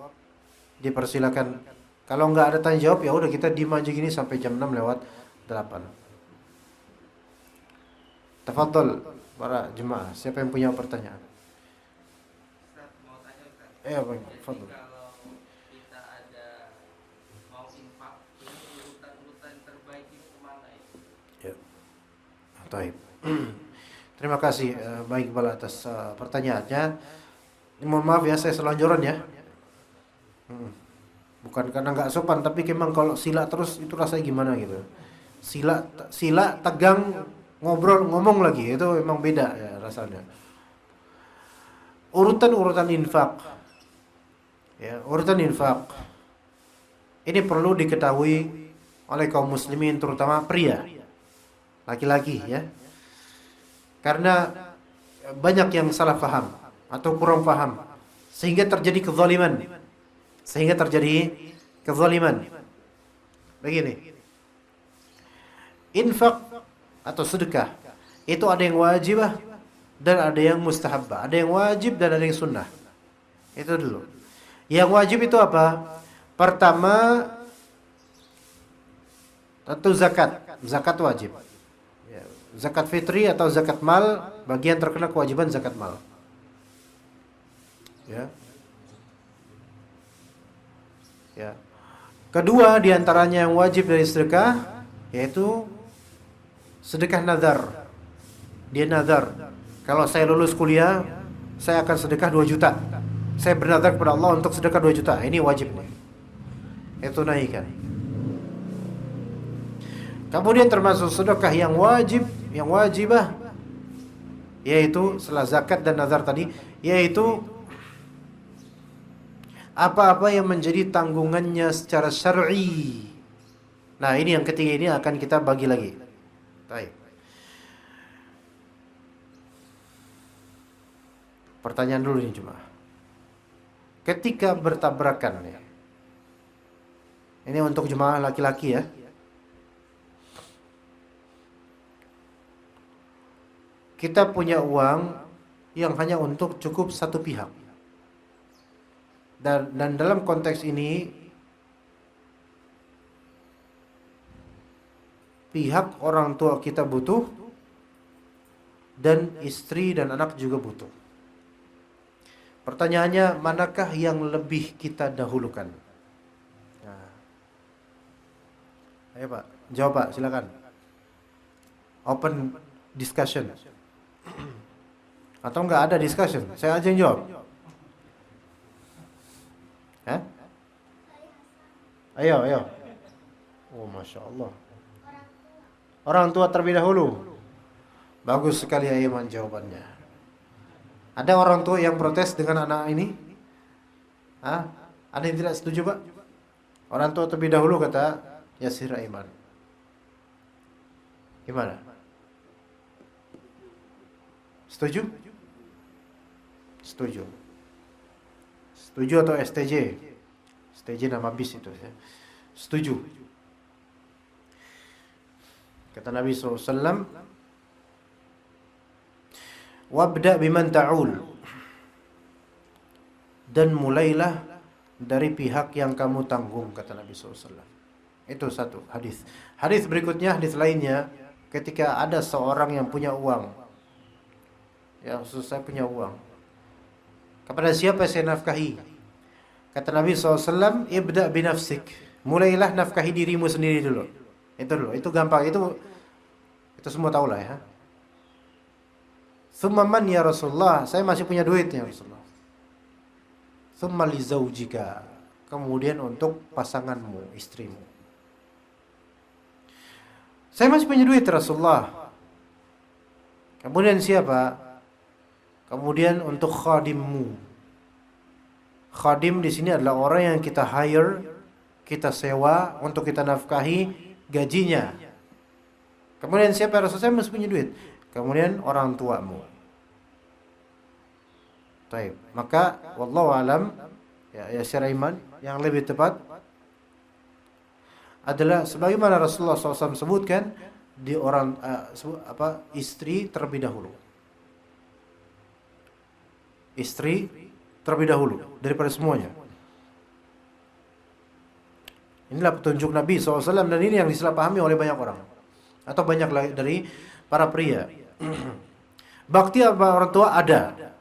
Dipersilakan. Kalau nggak ada tanya jawab ya udah kita diem aja gini sampai jam 6:08. Tafadhol para jemaah, siapa yang punya pertanyaan? Ustaz, mau tanya Ustaz. Apa? Tafadhol. Kalau kita ada mau infak, ini urutan-urutan terbaik itu kemana itu? Ya. Baik. Terima kasih Baik Iqbal atas pertanyaannya. Ini mohon maaf ya saya selonjoran ya. Bukan karena nggak sopan, tapi memang kalau sila terus itu rasanya gimana gitu. Sila tegang, ngobrol ngomong lagi itu memang beda ya rasanya. Urutan infak. Ya, urutan infak. Ini perlu diketahui oleh kaum muslimin terutama pria. Laki-laki ya. Karena banyak yang salah paham atau kurang paham sehingga terjadi kezaliman. Begini. Infak atau sedekah itu ada yang wajibah dan ada yang mustahabbah, ada yang wajib dan ada yang sunnah. Itu dulu. Yang wajib itu apa? Pertama tentu zakat wajib. Ya, zakat fitri atau zakat mal, bagian terkena kewajiban zakat mal. Ya. Ya. Kedua diantaranya yang wajib dari sedekah yaitu sedekah nazar. Dia nazar, kalau saya lulus kuliah, saya akan sedekah 2 juta. Saya bernazar kepada Allah untuk sedekah 2 juta. Ini wajib nih. Itu naikkan. Kemudian termasuk sedekah yang wajibah, yaitu setelah zakat dan nazar tadi, yaitu apa-apa yang menjadi tanggungannya secara syar'i. Nah, ini yang ketiga, ini akan kita bagi lagi. Baik. Pertanyaan dulu nih cuma. Ketika bertabrakan ya. Ini untuk jemaah laki-laki ya. Kita punya uang yang hanya untuk cukup satu pihak. Dan dalam konteks ini pihak orang tua kita butuh dan istri dan anak juga butuh. Pertanyaannya, manakah yang lebih kita dahulukan? Nah. Ayo Pak, jawab Pak, silakan. Open discussion. Atau enggak ada discussion? Saya aja yang jawab. Hah? Ayo. Oh, Masya Allah. Orang tua terlebih dahulu. Bagus sekali Aiman jawabannya. Ada orang tua yang protes dengan anak ini? Hah? Ada yang tidak setuju Pak? Orang tua terlebih dahulu kata Yasir Aiman. Gimana? Setuju? Setuju. Setuju atau STJ? STJ nama bis itu ya. Setuju. Kata Nabi SAW, wabda biman ta'ul, dan mulailah dari pihak yang kamu tanggung, kata Nabi SAW. Itu satu hadis. Hadis berikutnya, hadis lainnya, ketika ada seorang yang punya uang, ya saya punya uang, kepada siapa saya nafkahi? Kata Nabi SAW, ibda binafsik, mulailah nafkahi dirimu sendiri dulu. Itu gampang, itu semua tahulah ya. Tsumma man ya Rasulullah, saya masih punya duit ya Rasulullah. Tsumma li zaujika, kemudian untuk pasanganmu, istrimu. Saya masih punya duit Rasulullah. Kemudian siapa? Kemudian untuk khadimmu. Khadim di sini adalah orang yang kita hire, kita sewa untuk kita nafkahi gajinya. Kemudian siapa yang Rasul saya mesti punya duit? Kemudian orang tuamu. Baik, maka wallahu alam ya secara iman yang lebih tepat adalah sebagaimana Rasulullah SAW sebutkan di orang istri terlebih dahulu. Istri terlebih dahulu daripada semuanya. Inilah petunjuk Nabi SAW dan ini yang disalahpahami oleh banyak orang atau banyak dari para pria. Bakti orang tua ada,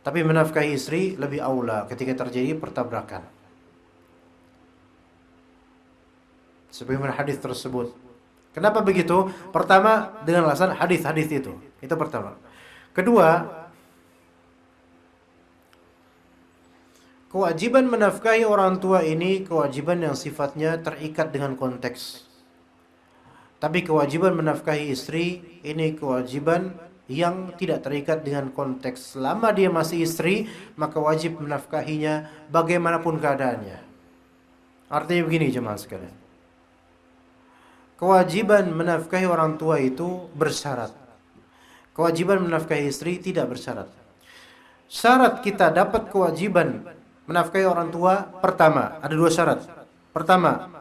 tapi menafkahi istri lebih aula ketika terjadi pertabrakan. Sebagaimana hadis tersebut. Kenapa begitu? Pertama, dengan alasan hadis-hadis itu. Itu pertama. Kedua, kewajiban menafkahi orang tua ini kewajiban yang sifatnya terikat dengan konteks. Tapi kewajiban menafkahi istri ini kewajiban yang tidak terikat dengan konteks. Selama dia masih istri, maka wajib menafkahinya bagaimanapun keadaannya. Artinya begini jemaah sekalian. Kewajiban menafkahi orang tua itu bersyarat. Kewajiban menafkahi istri tidak bersyarat. Syarat kita dapat kewajiban menafkahi orang tua, pertama, ada dua syarat. Pertama,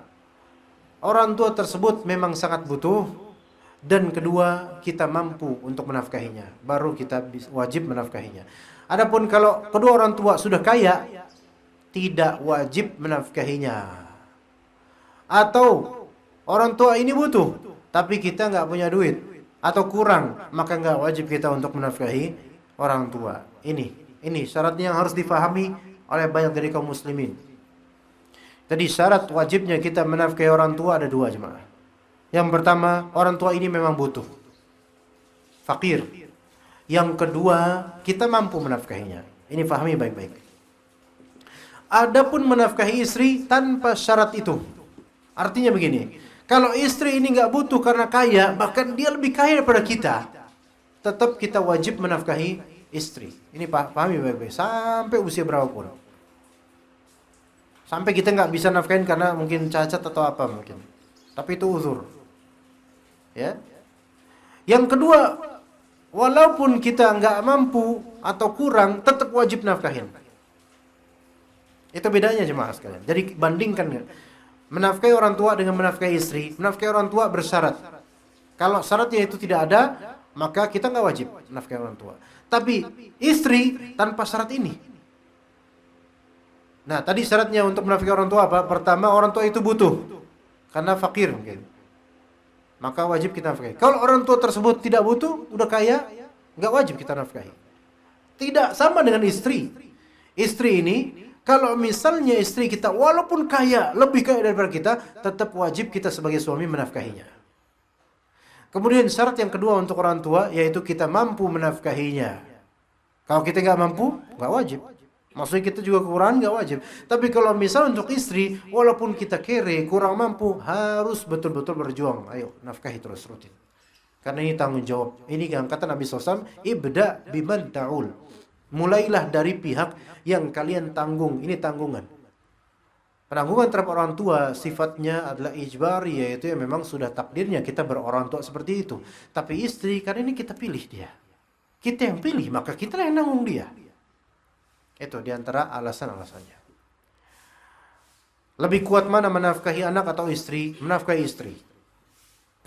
orang tua tersebut memang sangat butuh. Dan kedua, kita mampu untuk menafkahinya. Baru kita wajib menafkahinya. Adapun kalau kedua orang tua sudah kaya, tidak wajib menafkahinya. Atau orang tua ini butuh, tapi kita nggak punya duit atau kurang, maka nggak wajib kita untuk menafkahi orang tua. Ini syaratnya yang harus difahami oleh banyak dari kaum muslimin. Jadi syarat wajibnya kita menafkahi orang tua ada dua jemaah. Yang pertama, orang tua ini memang butuh, fakir. Yang kedua, kita mampu menafkahinya. Ini pahami baik-baik. Adapun menafkahi istri tanpa syarat itu, artinya begini, kalau istri ini nggak butuh karena kaya, bahkan dia lebih kaya daripada kita, tetap kita wajib menafkahi istri. Ini pahami baik-baik, sampai usia berapapun. Sampai kita nggak bisa nafkahin karena mungkin cacat atau apa mungkin, tapi itu uzur. Ya. Yang kedua, walaupun kita nggak mampu atau kurang, tetap wajib nafkahin. Itu bedanya jemaah sekalian. Jadi bandingkan menafkahi orang tua dengan menafkahi istri. Menafkahi orang tua bersyarat. Kalau syaratnya itu tidak ada, maka kita nggak wajib menafkahi orang tua. Tapi istri tanpa syarat ini. Nah, tadi syaratnya untuk menafkahi orang tua apa? Pertama, orang tua itu butuh karena fakir mungkin. Maka wajib kita nafkahi. Kalau orang tua tersebut tidak butuh, udah kaya, nggak wajib kita nafkahi. Tidak sama dengan istri. Istri ini, kalau misalnya istri kita walaupun kaya, lebih kaya daripada kita, tetap wajib kita sebagai suami menafkahinya. Kemudian syarat yang kedua untuk orang tua, yaitu kita mampu menafkahinya. Kalau kita nggak mampu, nggak wajib. Maksudnya kita juga kekurangan nggak wajib. Tapi kalau misal untuk istri, walaupun kita kere, kurang mampu, harus betul-betul berjuang. Ayo, nafkahi terus rutin. Karena ini tanggung jawab. Ini yang kata Nabi SAW, ibda biman ta'ul. Mulailah dari pihak yang kalian tanggung. Ini tanggungan. Penanggungan terhadap orang tua sifatnya adalah ijbari, yaitu yang memang sudah takdirnya kita berorang tua seperti itu. Tapi istri, karena ini kita pilih dia. Kita yang pilih, maka kita yang nanggung dia. Itu diantara alasan-alasannya. Lebih kuat mana menafkahi anak atau istri? Menafkahi istri.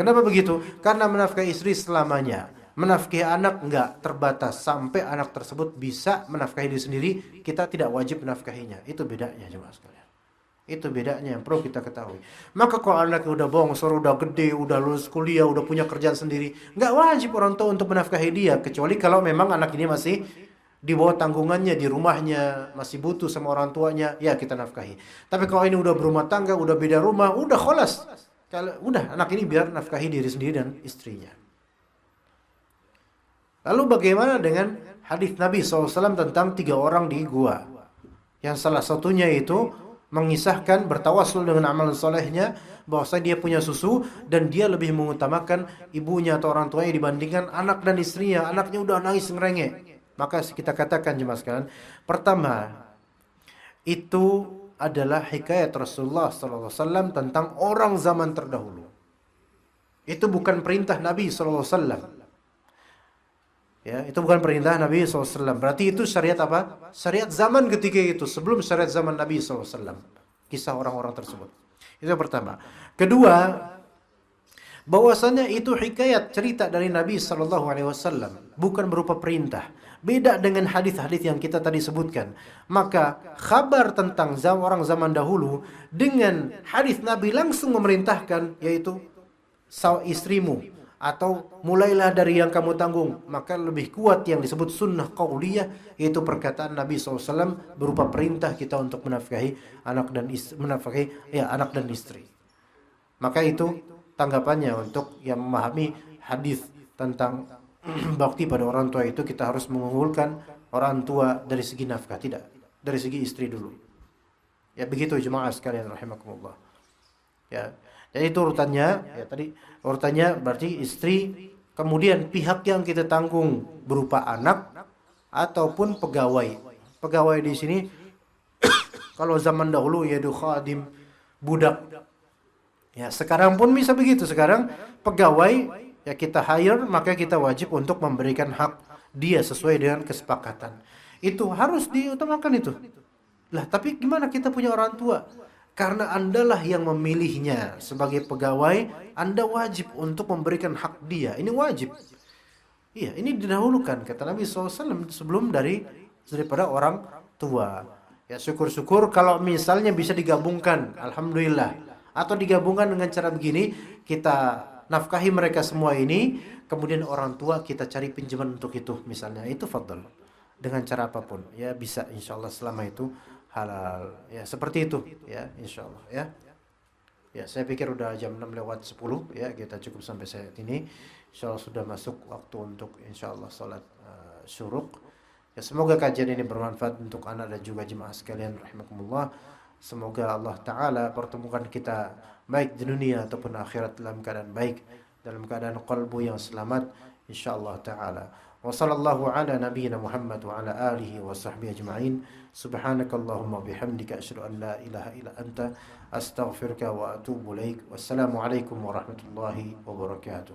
Kenapa begitu? Karena menafkahi istri selamanya. Menafkahi anak enggak terbatas. Sampai anak tersebut bisa menafkahi diri sendiri, kita tidak wajib menafkahinya. Itu bedanya jemaah sekalian. Itu bedanya yang perlu kita ketahui. Maka kalau anaknya udah bongsor, udah gede, udah lulus kuliah, udah punya kerjaan sendiri, enggak wajib orang tua untuk menafkahi dia. Kecuali kalau memang anak ini masih di bawah tanggungannya, di rumahnya, masih butuh sama orang tuanya, ya kita nafkahi. Tapi kalau ini udah berumah tangga, udah beda rumah, udah kholas. Kalau udah anak ini biar nafkahi diri sendiri dan istrinya. Lalu bagaimana dengan hadis Nabi SAW tentang 3 orang di gua? Yang salah satunya itu mengisahkan bertawasul dengan amal solehnya, bahwasanya dia punya susu dan dia lebih mengutamakan ibunya atau orang tuanya dibandingkan anak dan istrinya. Anaknya udah nangis ngerengek. Maka kita katakan jemaah sekalian, pertama itu adalah hikayat Rasulullah SAW tentang orang zaman terdahulu. Itu bukan perintah Nabi SAW. Ya, itu bukan perintah Nabi SAW. Berarti itu syariat apa? Syariat zaman ketika itu, sebelum syariat zaman Nabi SAW. Kisah orang-orang tersebut. Itu yang pertama. Kedua, bahwasannya itu hikayat cerita dari Nabi SAW, bukan berupa perintah. Beda dengan hadis-hadis yang kita tadi sebutkan. Maka kabar tentang orang zaman dahulu dengan hadis Nabi langsung memerintahkan, yaitu istrimu, atau mulailah dari yang kamu tanggung. Maka lebih kuat yang disebut sunnah qauliyah, yaitu perkataan Nabi SAW berupa perintah kita untuk menafkahi anak dan istri, anak dan istri. Maka itu tanggapannya untuk yang memahami hadis tentang bakti pada orang tua, itu kita harus mengunggulkan orang tua dari segi nafkah, tidak dari segi istri dulu. Ya begitu jemaah sekalian rahimakumullah. Ya. Jadi itu urutannya, ya tadi urutannya berarti istri, kemudian pihak yang kita tanggung berupa anak ataupun pegawai. Pegawai di sini kalau zaman dahulu yaitu khadim, budak. Ya, sekarang pun bisa begitu. Sekarang pegawai ya kita hire, maka kita wajib untuk memberikan hak dia sesuai dengan kesepakatan. Itu harus diutamakan itu. Lah, tapi gimana kita punya orang tua? Karena Andalah yang memilihnya sebagai pegawai, Anda wajib untuk memberikan hak dia. Ini wajib. Iya, ini didahulukan kata Nabi SAW sebelum daripada orang tua. Ya syukur-syukur kalau misalnya bisa digabungkan, alhamdulillah. Atau digabungkan dengan cara begini, kita nafkahi mereka semua ini, kemudian orang tua kita cari pinjaman untuk itu misalnya, itu fadl. Dengan cara apapun, ya bisa insyaallah selama itu halal. Ya seperti itu ya insyaallah ya. Ya saya pikir udah jam 6:10 ya, kita cukup sampai saat ini. Insyaallah sudah masuk waktu untuk insyaallah salat syuruk. Ya semoga kajian ini bermanfaat untuk anak dan juga jemaah sekalian rahimakumullah. Semoga Allah Ta'ala pertemukan kita baik di dunia ataupun akhirat dalam keadaan baik, dalam keadaan qalbu yang selamat insyaallah Ta'ala. Wa sallallahu ala nabiyyina Muhammad wa ala alihi wa sahbihi ajma'in. Subhanakallahumma bihamdika asyhadu an la ilaha illa anta astaghfiruka wa atubu ilaik. Wassalamu alaikum warahmatullahi wabarakatuh.